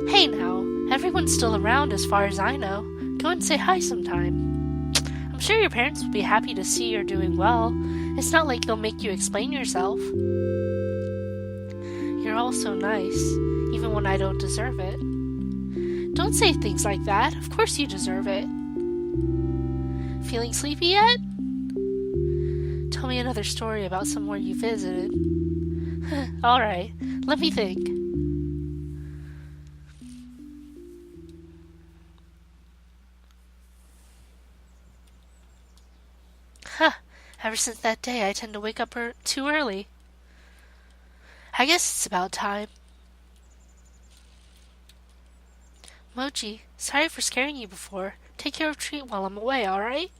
[SPEAKER 1] Hey now, everyone's still around as far as I know. Go and say hi sometime. I'm sure your parents will be happy to see you're doing well. It's not like they'll make you explain yourself. You're all so nice, even when I don't deserve it. Don't say things like that. Of course you deserve it. Feeling sleepy yet? Tell me another story about somewhere you visited. Alright, let me think. Ever since that day, I tend to wake up too early. I guess it's about time. Mochi, sorry for scaring you before. Take care of Treat while I'm away, alright?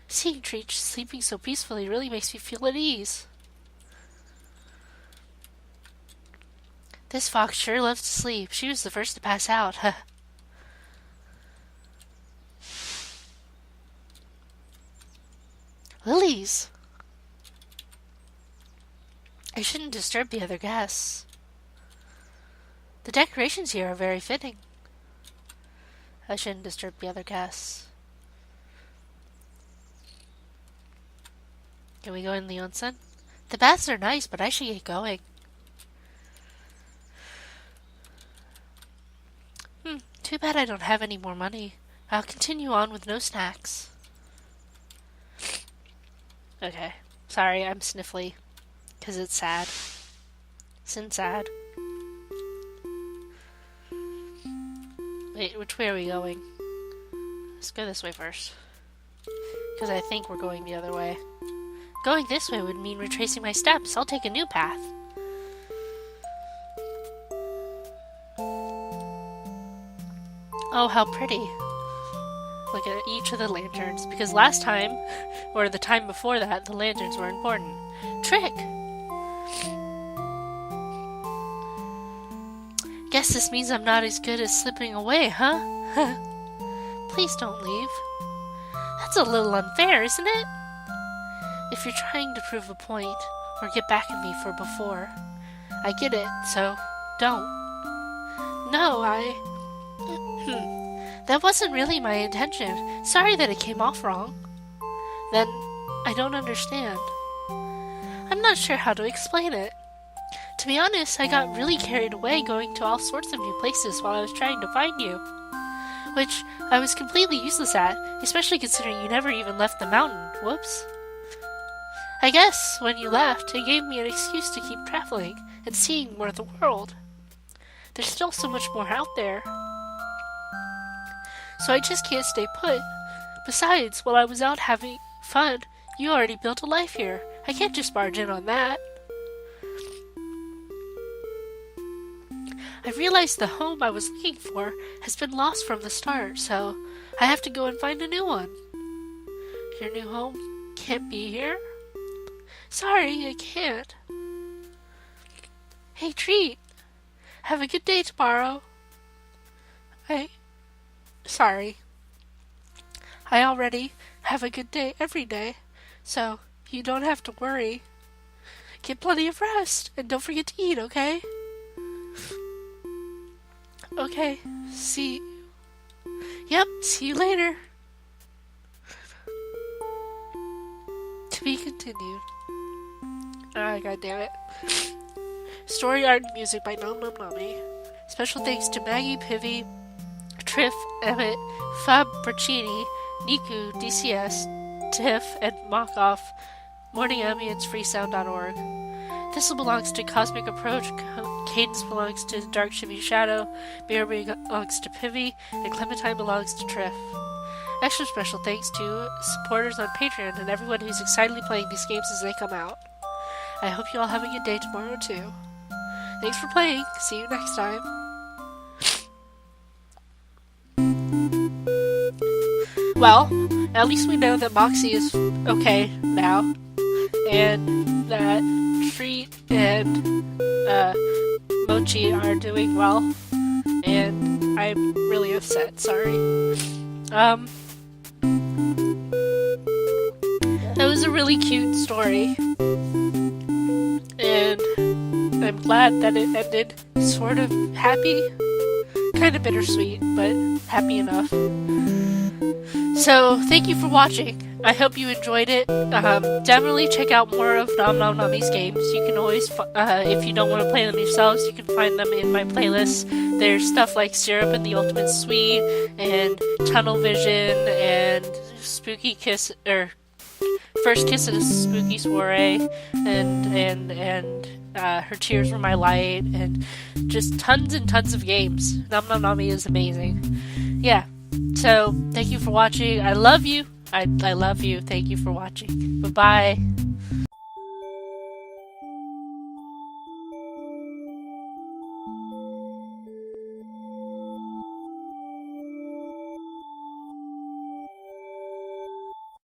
[SPEAKER 1] Seeing Treat sleeping so peacefully really makes me feel at ease. This fox sure loves to sleep. She was the first to pass out. Lilies! I shouldn't disturb the other guests. The decorations here are very fitting. I shouldn't disturb the other guests. Can we go in the onsen? The baths are nice, but I should get going. Too bad I don't have any more money. I'll continue on with no snacks. Okay. Sorry, I'm sniffly. 'Cause it's sad. Sin sad. Wait, which way are we going? Let's go this way first. Because I think we're going the other way. Going this way would mean retracing my steps. I'll take a new path. Oh, how pretty. Look at each of the lanterns. Because last time, or the time before that, the lanterns were important. Trick! Guess this means I'm not as good as slipping away, huh? Please don't leave. That's a little unfair, isn't it? If you're trying to prove a point, or get back at me for before, I get it, so don't. No, that wasn't really my intention. Sorry that it came off wrong. Then, I don't understand. I'm not sure how to explain it. To be honest, I got really carried away going to all sorts of new places while I was trying to find you. Which I was completely useless at, especially considering you never even left the mountain. Whoops. I guess, when you left, it gave me an excuse to keep traveling and seeing more of the world. There's still so much more out there. So I just can't stay put. Besides, while I was out having fun, you already built a life here. I can't just barge in on that. I realized the home I was looking for has been lost from the start, so I have to go and find a new one. Your new home can't be here? Sorry, I can't. Hey, Treat. Have a good day tomorrow. Sorry. I already have a good day every day, so you don't have to worry. Get plenty of rest, and don't forget to eat, okay? Okay, see you later. To be continued. Ah, god damn it. Story, art, and music by Nomnomnami. Special thanks to Maggie, Pivy, Triff, Emmett, Fab Bracini, Niku, DCS, Tiff, and Mockoff. Morning Ambience, freesound.org. Thistle belongs to Cosmic Approach, Cadence belongs to Dark Shimmy Shadow, Mirror belongs to Pivy, and Clementine belongs to Triff. Extra special thanks to supporters on Patreon and everyone who's excitedly playing these games as they come out. I hope you all have a good day tomorrow too. Thanks for playing. See you next time. Well, at least we know that Moxie is okay now, and that Treat and Mochi are doing well, and I'm really upset. Sorry. That was a really cute story, and I'm glad that it ended sort of happy. Kind of bittersweet, but happy enough. So, thank you for watching. I hope you enjoyed it. Definitely check out more of Nomnomnami's games. You can always, if you don't want to play them yourselves, you can find them in my playlist. There's stuff like Syrup and the Ultimate Sweet, and Tunnel Vision, and Spooky Kiss, or First Kiss at a Spooky Soiree, and Her Tears Were My Light, and just tons and tons of games. Nomnomnami is amazing. Yeah. So, thank you for watching. I love you. I love you. Thank you for watching. Bye-bye.